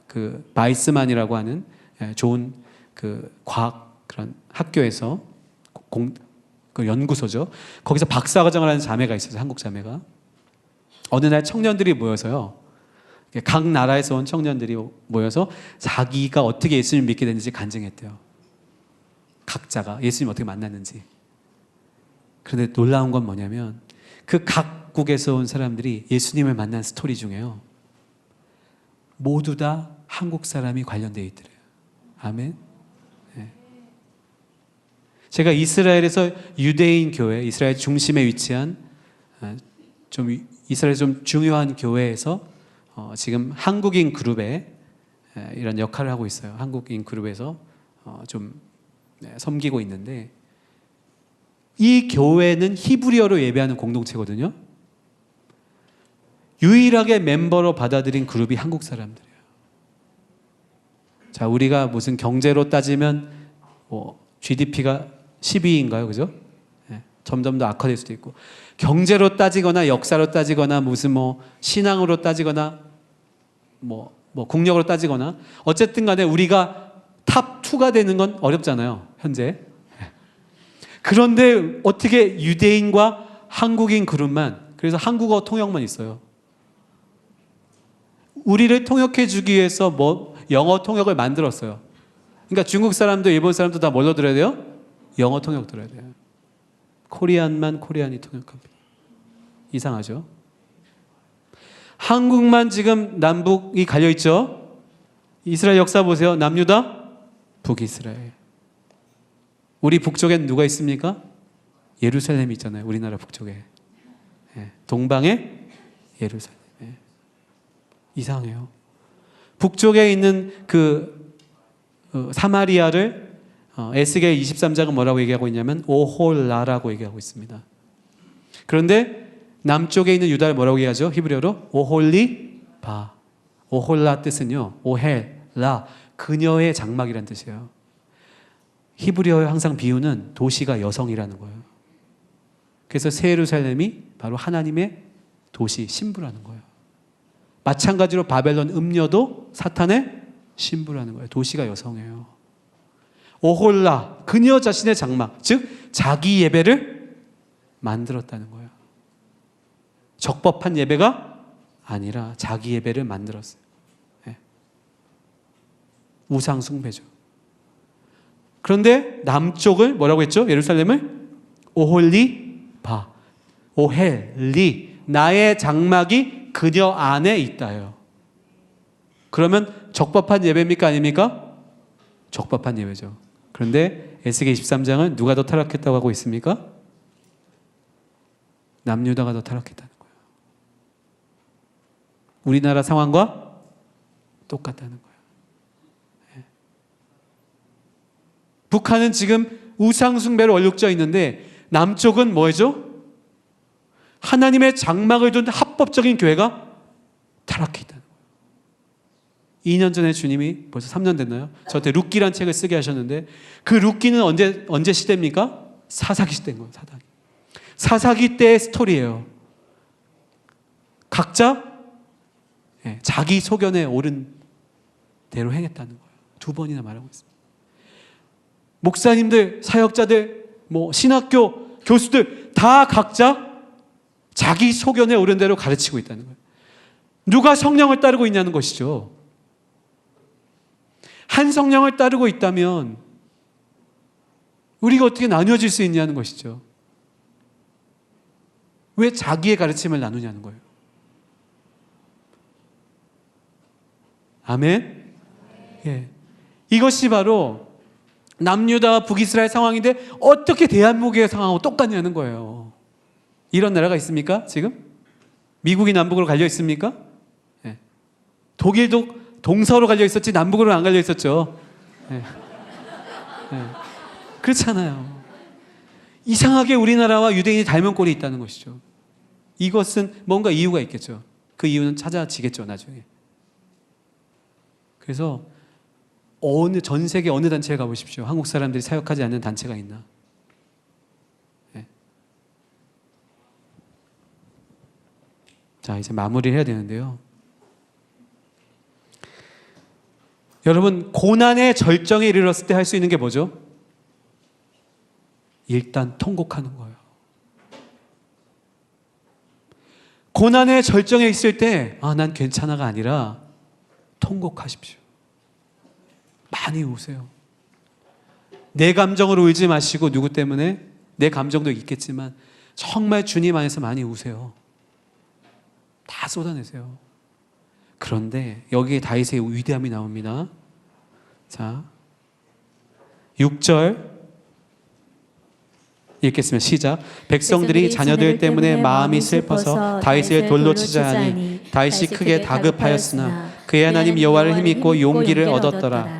그 바이스만이라고 하는 좋은 그 과학 그런 학교에서 그 연구소죠. 거기서 박사과정을 하는 자매가 있었어요. 한국 자매가. 어느 날 청년들이 모여서요. 각 나라에서 온 청년들이 모여서 자기가 어떻게 예수님을 믿게 됐는지 간증했대요. 각자가 예수님 어떻게 만났는지. 그런데 놀라운 건 뭐냐면 그 각국에서 온 사람들이 예수님을 만난 스토리 중에요. 모두 다 한국 사람이 관련되어 있더래요. 아멘. 네. 제가 이스라엘에서 유대인 교회, 이스라엘 중심에 위치한 이스라엘 좀 중요한 교회에서 지금 한국인 그룹에 이런 역할을 하고 있어요. 한국인 그룹에서 좀 섬기고 있는데 이 교회는 히브리어로 예배하는 공동체거든요. 유일하게 멤버로 받아들인 그룹이 한국 사람들이에요. 자, 우리가 무슨 경제로 따지면 GDP가 12위인가요? 그죠? 네, 점점 더 악화될 수도 있고, 경제로 따지거나 역사로 따지거나 무슨 신앙으로 따지거나 국력으로 따지거나 어쨌든 간에 우리가 탑 2가 되는 건 어렵잖아요, 현재. 그런데 어떻게 유대인과 한국인 그룹만, 그래서 한국어 통역만 있어요. 우리를 통역해 주기 위해서 영어 통역을 만들었어요. 그러니까 중국 사람도 일본 사람도 다 뭘로 들어야 돼요? 영어 통역 들어야 돼요. 코리안만 코리안이 통역합니다. 이상하죠? 한국만 지금 남북이 갈려있죠? 이스라엘 역사 보세요. 남유다, 북이스라엘. 우리 북쪽엔 누가 있습니까? 예루살렘이 있잖아요. 우리나라 북쪽에. 동방에 예루살렘. 이상해요. 북쪽에 있는 사마리아를 에스겔 23장은 뭐라고 얘기하고 있냐면 오홀라라고 얘기하고 있습니다. 그런데 남쪽에 있는 유다를 뭐라고 얘기하죠? 히브리어로 오홀리바. 오홀라 뜻은요, 오헬라, 그녀의 장막이라는 뜻이에요. 히브리어에 항상 비유는 도시가 여성이라는 거예요. 그래서 새 예루살렘이 바로 하나님의 도시, 신부라는 거예요. 마찬가지로 바벨론 음녀도 사탄의 신부라는 거예요. 도시가 여성이에요. 오홀라, 그녀 자신의 장막, 즉 자기 예배를 만들었다는 거예요. 적법한 예배가 아니라 자기 예배를 만들었어요. 우상 숭배죠. 그런데 남쪽을 뭐라고 했죠? 예루살렘을 오홀리바, 오헬리, 나의 장막이 그녀 안에 있다요. 그러면 적법한 예배입니까? 아닙니까? 적법한 예배죠. 그런데 에스겔 23장은 누가 더 타락했다고 하고 있습니까? 남유다가 더 타락했다는 거예요. 우리나라 상황과 똑같다는 거예요. 북한은 지금 우상숭배로 얼룩져 있는데 남쪽은 뭐죠? 하나님의 장막을 둔 합법적인 교회가 타락해 있다는 거예요. 2년 전에 주님이, 벌써 3년 됐나요? 저한테 룻기란 책을 쓰게 하셨는데 그 룻기는 언제 시대입니까? 사사기 시대인 거예요. 사사기 때의 스토리예요. 각자 자기 소견에 옳은 대로 행했다는 거예요. 2번이나 말하고 있습니다. 목사님들, 사역자들, 신학교 교수들 다 각자 자기 소견에 옳은 대로 가르치고 있다는 거예요. 누가 성령을 따르고 있냐는 것이죠. 한 성령을 따르고 있다면 우리가 어떻게 나뉘어질 수 있냐는 것이죠. 왜 자기의 가르침을 나누냐는 거예요. 아멘? 이것이 바로 남유다와 북이스라엘 상황인데 어떻게 대한민국의 상황하고 똑같냐는 거예요. 이런 나라가 있습니까? 지금? 미국이 남북으로 갈려 있습니까? 독일도 동서로 갈려 있었지 남북으로 안 갈려 있었죠. 그렇잖아요. 이상하게 우리나라와 유대인이 닮은 꼴이 있다는 것이죠. 이것은 뭔가 이유가 있겠죠. 그 이유는 찾아지겠죠, 나중에. 그래서 전 세계 어느 단체에 가보십시오. 한국 사람들이 사역하지 않는 단체가 있나? 자, 이제 마무리를 해야 되는데요. 여러분, 고난의 절정에 이르렀을 때 할 수 있는 게 뭐죠? 일단 통곡하는 거예요. 고난의 절정에 있을 때 난 괜찮아가 아니라 통곡하십시오. 많이 우세요. 내 감정으로 울지 마시고 누구 때문에? 내 감정도 있겠지만 정말 주님 안에서 많이 우세요. 다 쏟아내세요. 그런데 여기에 다윗의 위대함이 나옵니다. 자, 6절 읽겠습니다. 시작. 백성들이 자녀들 때문에 마음이 슬퍼서 다윗을 돌로 치자 하니 다윗이 크게 다급하였으나 그의 하나님 여호와를 힘입고 용기를 얻었더라.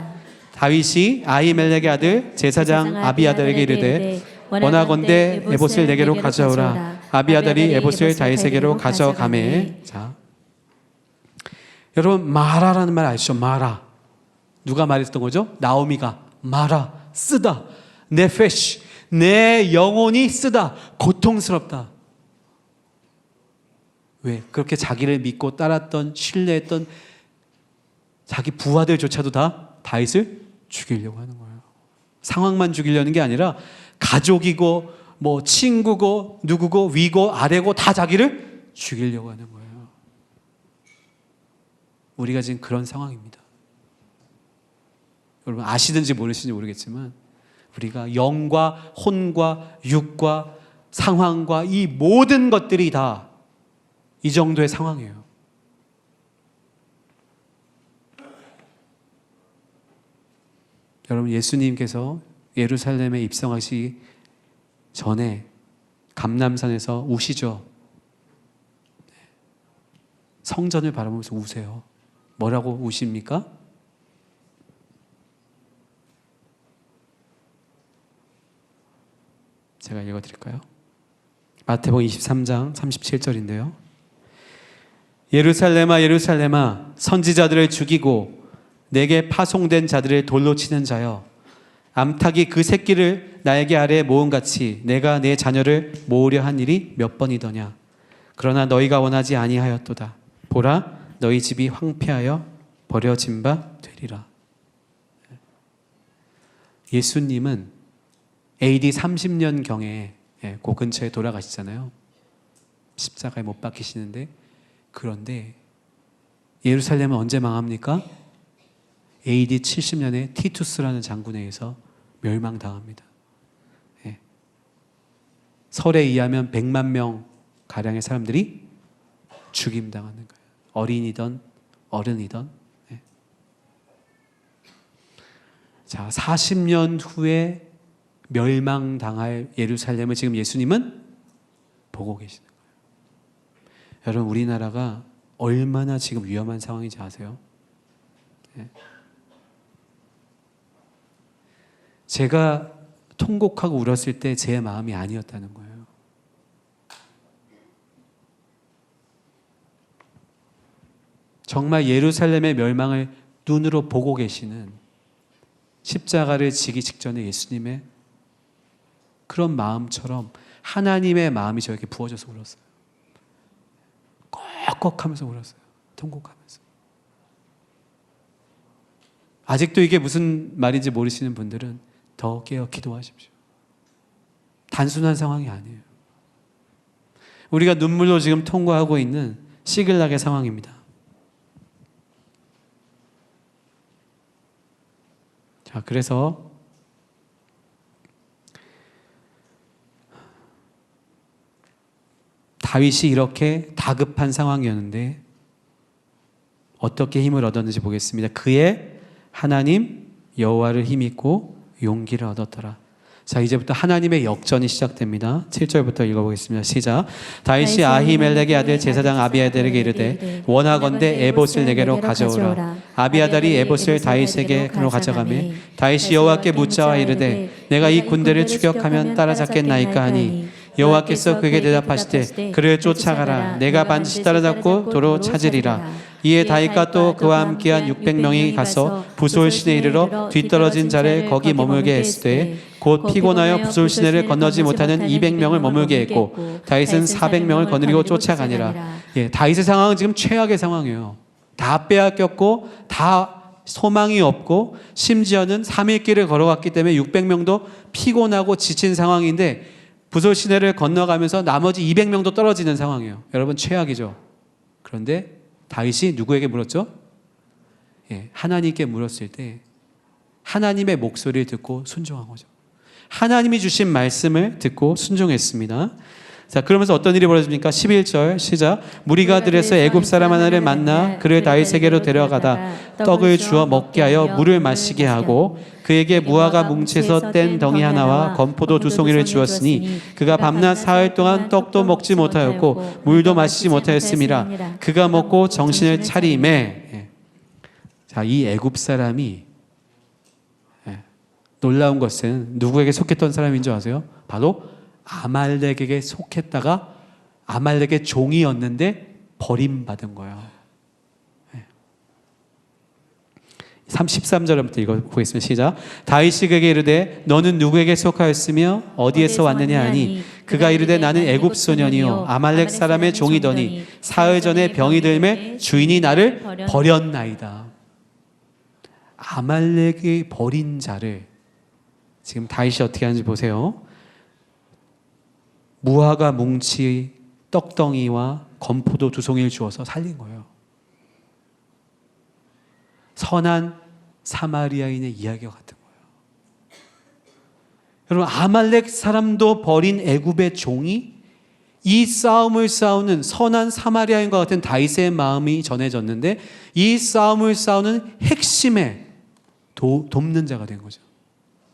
다윗이 아히멜렉의 아들 제사장 아비아달에게 이르되 원하건대 에봇을 내게로 가져오라. 아비아달이 에봇을 다윗에게로 가져가매. 자, 여러분 마라라는 말 아시죠? 마라. 누가 말했던 거죠? 나오미가 마라, 쓰다. 네페시, 내 영혼이 쓰다. 고통스럽다. 왜? 그렇게 자기를 믿고 따랐던, 신뢰했던 자기 부하들조차도 다 다윗을 죽이려고 하는 거예요. 상황만 죽이려는 게 아니라 가족이고 뭐 친구고 누구고 위고 아래고 다 자기를 죽이려고 하는 거예요. 우리가 지금 그런 상황입니다. 여러분 아시든지 모르시는지 모르겠지만 우리가 영과 혼과 육과 상황과 이 모든 것들이 다 이 정도의 상황이에요. 여러분 예수님께서 예루살렘에 입성하시기 전에 감람산에서 우시죠. 성전을 바라보면서 우세요. 뭐라고 우십니까? 제가 읽어드릴까요? 마태복음 23장 37절인데요. 예루살렘아 예루살렘아 선지자들을 죽이고 내게 파송된 자들을 돌로 치는 자여, 암탉이 그 새끼를 날개 아래에 모음같이 내가 내 자녀를 모으려 한 일이 몇 번이더냐. 그러나 너희가 원하지 아니하였도다. 보라 너희 집이 황폐하여 버려진 바 되리라. 예수님은 AD 30년경에 그 근처에 돌아가시잖아요. 십자가에 못 박히시는데, 그런데 예루살렘은 언제 망합니까? AD 70년에 티투스라는 장군에 의해서 멸망당합니다. 설에 의하면 100만 명 가량의 사람들이 죽임당하는 거예요. 어린이든 어른이든. 자, 40년 후에 멸망당할 예루살렘을 지금 예수님은 보고 계시는 거예요. 여러분 우리나라가 얼마나 지금 위험한 상황인지 아세요? 제가 통곡하고 울었을 때 제 마음이 아니었다는 거예요. 정말 예루살렘의 멸망을 눈으로 보고 계시는, 십자가를 지기 직전에 예수님의 그런 마음처럼 하나님의 마음이 저에게 부어져서 울었어요. 꺽꺽하면서 울었어요. 통곡하면서. 아직도 이게 무슨 말인지 모르시는 분들은 더 깨어 기도하십시오. 단순한 상황이 아니에요. 우리가 눈물로 지금 통과하고 있는 시글락의 상황입니다. 자, 그래서 다윗이 이렇게 다급한 상황이었는데 어떻게 힘을 얻었는지 보겠습니다. 그의 하나님 여호와를 힘입고 용기를 얻었더라. 자, 이제부터 하나님의 역전이 시작됩니다. 7절부터 읽어보겠습니다. 시작. 다윗이 아히멜렉의 아들 제사장 아비아달에게 이르되 원하건대 에봇을 내게로 가져오라. 아비아달이 에봇을 다윗에게로 가져가매 다윗이 여호와께 묻자와 이르되 내가 이 군대를 추격하면 따라잡겠나이까 하니 여호와께서 그에게 대답하시되 그를 쫓아가라. 내가 반드시 따라잡고 도로 찾으리라. 이에 다윗과 또 그와 함께한 600명이 가서 부솔 시내에 이르러 뒤떨어진 자를 거기 머물게 했으되 곧 피곤하여 부솔 시내를 건너지 못하는 200명을 머물게 했고 다윗은 400명을 거느리고 쫓아가니라. 다윗의 상황은 지금 최악의 상황이에요. 다 빼앗겼고 다 소망이 없고 심지어는 3일 길을 걸어갔기 때문에 600명도 피곤하고 지친 상황인데 부솔 시내를 건너가면서 나머지 200명도 떨어지는 상황이에요. 여러분 최악이죠. 그런데 다윗이 누구에게 물었죠? 하나님께 물었을 때 하나님의 목소리를 듣고 순종한 거죠. 하나님이 주신 말씀을 듣고 순종했습니다. 자, 그러면서 어떤 일이 벌어집니까? 11절 시작. 무리가 들에서 애굽 사람 하나를 만나 그를 다윗에게로 데려가다 떡을 주어 먹게 하여 물을 마시게 하고 그에게 무화과 뭉치에서 뗀 덩이 하나와 건포도 2송이를 주었으니 그가 밤낮 사흘 동안 떡도 먹지 못하였고 물도 마시지 못하였음이라. 그가 먹고 정신을 차리매. 자, 이 애굽 사람이 놀라운 것은 누구에게 속했던 사람인 줄 아세요? 바로 아말렉에게 속했다가 아말렉의 종이었는데 버림받은 거예요. 13절부터 읽어보겠습니다. 시작. 다윗이 그에게 이르되 너는 누구에게 속하였으며 어디에서 왔느냐 하니 그가 이르되 나는 애굽 소년이요 아말렉 사람의 종이더니 사흘 전에 병이 들매 주인이 나를 버렸나이다. 아말렉이 버린 자를 지금 다윗이 어떻게 하는지 보세요. 무화과 뭉치 떡덩이와 건포도 2송이를 주어서 살린 거예요. 선한 사마리아인의 이야기와 같은 거예요. 여러분, 아말렉 사람도 버린 애굽의 종이 이 싸움을 싸우는 선한 사마리아인과 같은 다윗의 마음이 전해졌는데 이 싸움을 싸우는 핵심에 돕는 자가 된 거죠.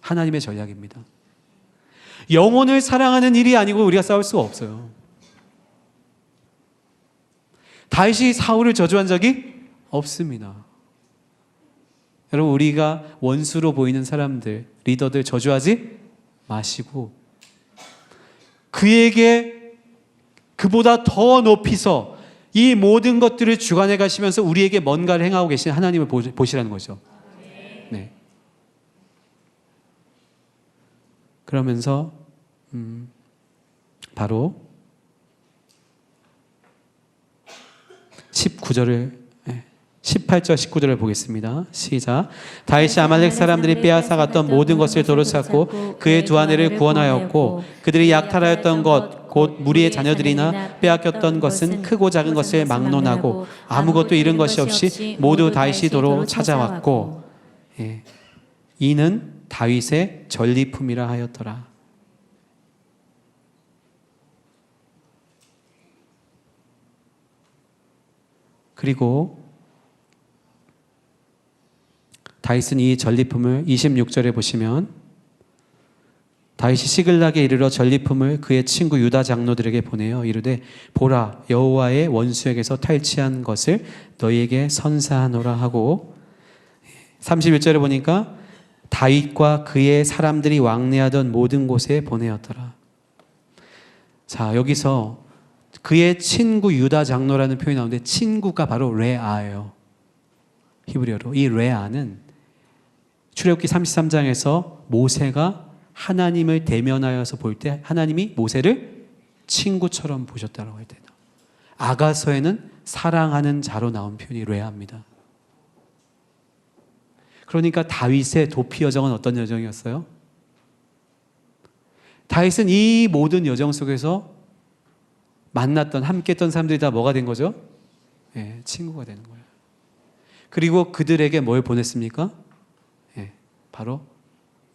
하나님의 전략입니다. 영혼을 사랑하는 일이 아니고 우리가 싸울 수가 없어요. 다윗이 사울을 저주한 적이 없습니다. 여러분, 우리가 원수로 보이는 사람들, 리더들 저주하지 마시고 그에게 그보다 더 높이서 이 모든 것들을 주관해 가시면서 우리에게 뭔가를 행하고 계신 하나님을 보시라는 거죠. 네. 그러면서 바로 18절 19절을 보겠습니다. 시작. 다윗이 아말렉 사람들이 빼앗아갔던 모든 것을 도로 찾고 그의 두 아내를 구원하였고 그들이 약탈하였던 것 곧 무리의 자녀들이나 빼앗겼던 것은 크고 작은 것을 막론하고 아무것도 잃은 것이 없이 모두 다윗이 도로 찾아왔고 이는 다윗의 전리품이라 하였더라. 그리고 다윗은 이 전리품을 26절에 보시면 다윗이 시글락에 이르러 전리품을 그의 친구 유다 장로들에게 보내어 이르되 보라 여호와의 원수에게서 탈취한 것을 너희에게 선사하노라 하고 31절에 보니까 다윗과 그의 사람들이 왕래하던 모든 곳에 보내었더라. 자, 여기서 그의 친구 유다 장로라는 표현이 나오는데 친구가 바로 레아예요. 히브리어로. 이 레아는 출애굽기 33장에서 모세가 하나님을 대면하여서 볼 때 하나님이 모세를 친구처럼 보셨다고 할 때다. 아가서에는 사랑하는 자로 나온 표현이 레아입니다. 그러니까 다윗의 도피 여정은 어떤 여정이었어요? 다윗은 이 모든 여정 속에서 만났던 함께 했던 사람들이 다 뭐가 된 거죠? 네, 친구가 되는 거예요. 그리고 그들에게 뭘 보냈습니까? 네, 바로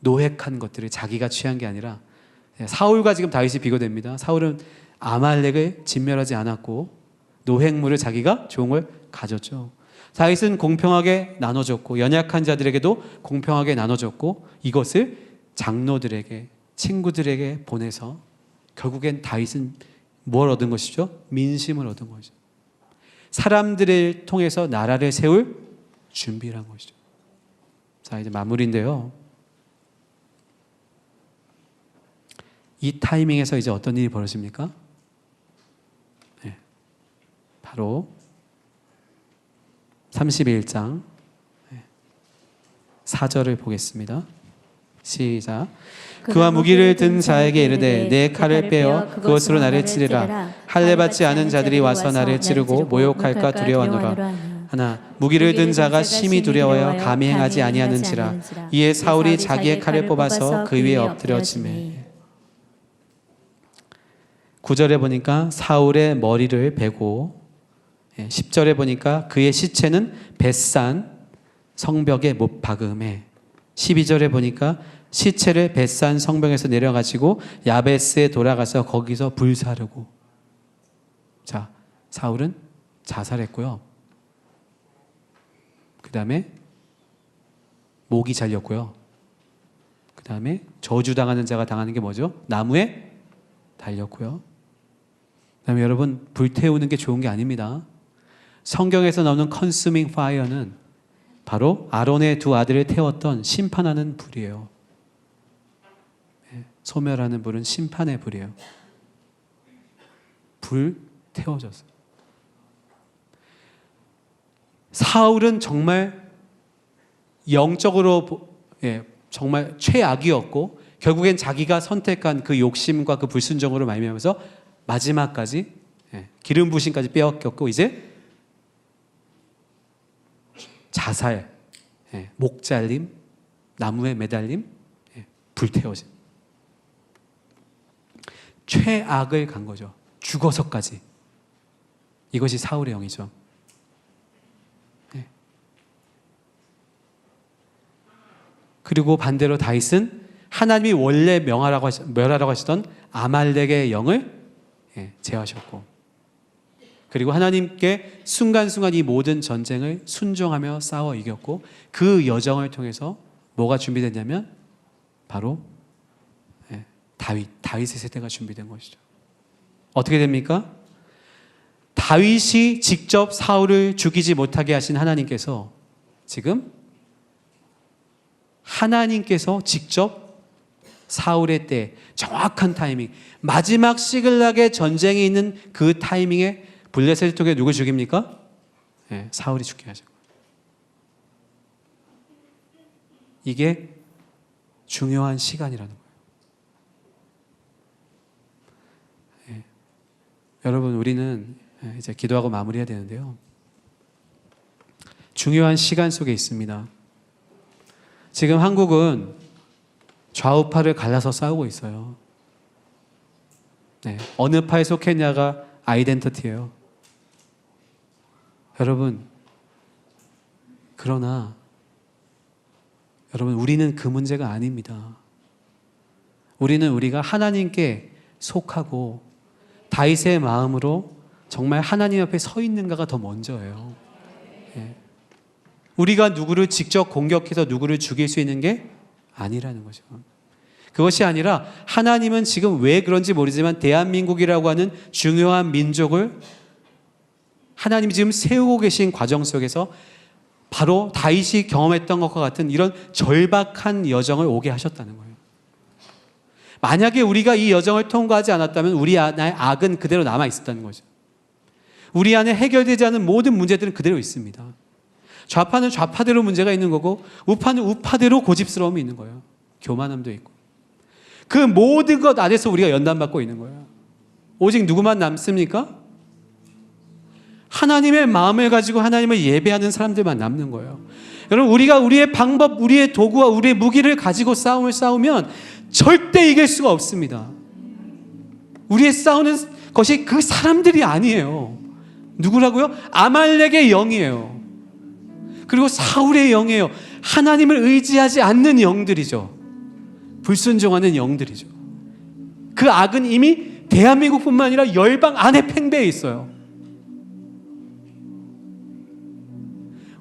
노획한 것들을 자기가 취한 게 아니라 사울과 지금 다윗이 비교됩니다. 사울은 아말렉을 진멸하지 않았고 노획물을 자기가 종을 가졌죠. 다윗은 공평하게 나눠줬고 연약한 자들에게도 공평하게 나눠줬고 이것을 장로들에게 친구들에게 보내서 결국엔 다윗은 뭘 얻은 것이죠? 민심을 얻은 거죠. 사람들을 통해서 나라를 세울 준비를 한 것이죠. 자, 이제 마무리인데요. 이 타이밍에서 이제 어떤 일이 벌어집니까? 네, 바로 31장 4절을 보겠습니다. 시작. 그와 무기를 든 자에게 이르되 내 칼을 빼어 그것으로 나를 찌르라. 할례 받지 않은 자들이 와서 나를 찌르고 모욕할까 두려워하노라. 하나 무기를 든 자가 심히 두려워하여 감히 행하지 아니하는지라. 이에 사울이 자기의 칼을 뽑아서 그 위에 엎드려지매 9절에 보니까 사울의 머리를 베고 10절에 보니까 그의 시체는 벳산 성벽에 못 박음해 12절에 보니까 시체를 벳산 성벽에서 내려가지고 야베스에 돌아가서 거기서 불사르고 자, 사울은 자살했고요. 그 다음에 목이 잘렸고요. 그 다음에 저주당하는 자가 당하는 게 뭐죠? 나무에 달렸고요. 그 다음에 여러분 불태우는 게 좋은 게 아닙니다. 성경에서 나오는 consuming fire는 바로 아론의 두 아들을 태웠던 심판하는 불이에요. 소멸하는 불은 심판의 불이에요. 불 태워졌어요. 사울은 정말 영적으로 정말 최악이었고 결국엔 자기가 선택한 그 욕심과 그 불순종으로 말미암아서 마지막까지 기름 부심까지 빼앗겼고 이제 자살, 목 잘림, 나무에 매달림, 불태워짐. 최악을 간 거죠. 죽어서까지. 이것이 사울의 영이죠. 그리고 반대로 다윗은 하나님이 원래 멸하라고 하시던 아말렉의 영을 제하셨고, 그리고 하나님께 순간순간 이 모든 전쟁을 순종하며 싸워 이겼고, 그 여정을 통해서 뭐가 준비됐냐면 바로 다윗의 세대가 준비된 것이죠. 어떻게 됩니까? 다윗이 직접 사울을 죽이지 못하게 하신 하나님께서 지금 하나님께서 직접 사울의 때 정확한 타이밍, 마지막 시글락의 전쟁이 있는 그 타이밍에 블레셋을 통해 누굴 죽입니까? 사울이 죽게 하신 거예요. 이게 중요한 시간이라는 거예요. 여러분, 우리는 이제 기도하고 마무리해야 되는데요. 중요한 시간 속에 있습니다. 지금 한국은 좌우파를 갈라서 싸우고 있어요. 어느 파에 속했냐가 아이덴티티예요. 여러분, 그러나 여러분, 우리는 그 문제가 아닙니다. 우리는 우리가 하나님께 속하고 다윗의 마음으로 정말 하나님 앞에 서 있는가가 더 먼저예요. 우리가 누구를 직접 공격해서 누구를 죽일 수 있는 게 아니라는 거죠. 그것이 아니라 하나님은 지금 왜 그런지 모르지만 대한민국이라고 하는 중요한 민족을 하나님이 지금 세우고 계신 과정 속에서 바로 다윗이 경험했던 것과 같은 이런 절박한 여정을 오게 하셨다는 거예요. 만약에 우리가 이 여정을 통과하지 않았다면 우리 안에 악은 그대로 남아 있었다는 거죠. 우리 안에 해결되지 않은 모든 문제들은 그대로 있습니다. 좌파는 좌파대로 문제가 있는 거고 우파는 우파대로 고집스러움이 있는 거예요. 교만함도 있고. 그 모든 것 안에서 우리가 연단받고 있는 거예요. 오직 누구만 남습니까? 하나님의 마음을 가지고 하나님을 예배하는 사람들만 남는 거예요. 여러분, 우리가 우리의 방법, 우리의 도구와 우리의 무기를 가지고 싸움을 싸우면 절대 이길 수가 없습니다. 우리의 싸우는 것이 그 사람들이 아니에요. 누구라고요? 아말렉의 영이에요. 그리고 사울의 영이에요. 하나님을 의지하지 않는 영들이죠. 불순종하는 영들이죠. 그 악은 이미 대한민국뿐만 아니라 열방 안에 팽배해 있어요.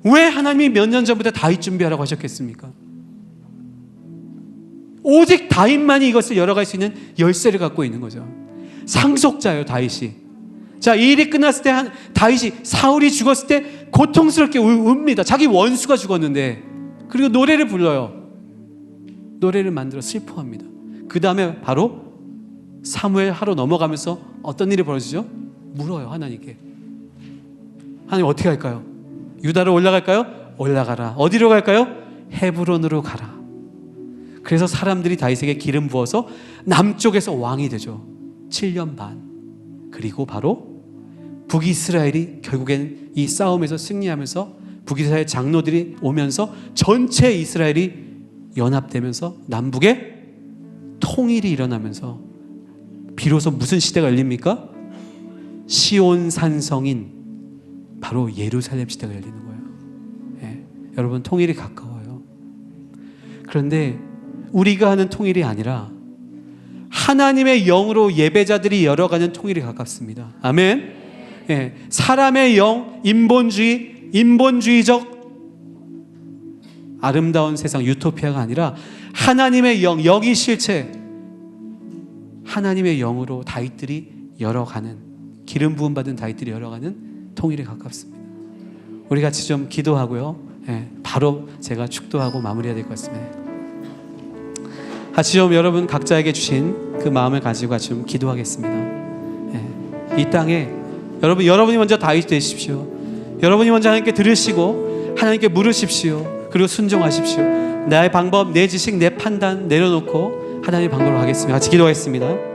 왜 하나님이 몇 년 전부터 다윗 준비하라고 하셨겠습니까? 오직 다윗만이 이것을 열어갈 수 있는 열쇠를 갖고 있는 거죠. 상속자예요, 다윗이. 자, 이 일이 끝났을 때 다윗이 사울이 죽었을 때 고통스럽게 웁니다. 자기 원수가 죽었는데. 그리고 노래를 불러요. 노래를 만들어 슬퍼합니다. 그 다음에 바로 사무엘 하로 넘어가면서 어떤 일이 벌어지죠? 물어요, 하나님께. 하나님 어떻게 할까요? 유다로 올라갈까요? 올라가라. 어디로 갈까요? 헤브론으로 가라. 그래서 사람들이 다윗에게 기름 부어서 남쪽에서 왕이 되죠. 7년 반. 그리고 바로 북이스라엘이 결국엔 이 싸움에서 승리하면서 북이스라엘 장로들이 오면서 전체 이스라엘이 연합되면서 남북에 통일이 일어나면서 비로소 무슨 시대가 열립니까? 시온 산성인 바로 예루살렘 시대가 열리는 거예요. 여러분, 통일이 가까워요. 그런데 우리가 하는 통일이 아니라 하나님의 영으로 예배자들이 열어가는 통일이 가깝습니다. 아멘. 사람의 영, 인본주의적 아름다운 세상 유토피아가 아니라 하나님의 영, 영이 실체, 하나님의 영으로 다윗들이 열어가는, 기름 부음 받은 다윗들이 열어가는 통일에 가깝습니다. 우리 같이 좀 기도하고요. 바로 제가 축도하고 마무리해야 될 것 같습니다. 같이 좀 여러분 각자에게 주신 그 마음을 가지고 같이 좀 기도하겠습니다. 이 땅에 여러분이 먼저 다윗 되십시오. 여러분이 먼저 하나님께 들으시고 하나님께 물으십시오. 그리고 순종하십시오. 나의 방법, 내 지식, 내 판단 내려놓고 하나님의 방법으로 하겠습니다. 같이 기도하겠습니다.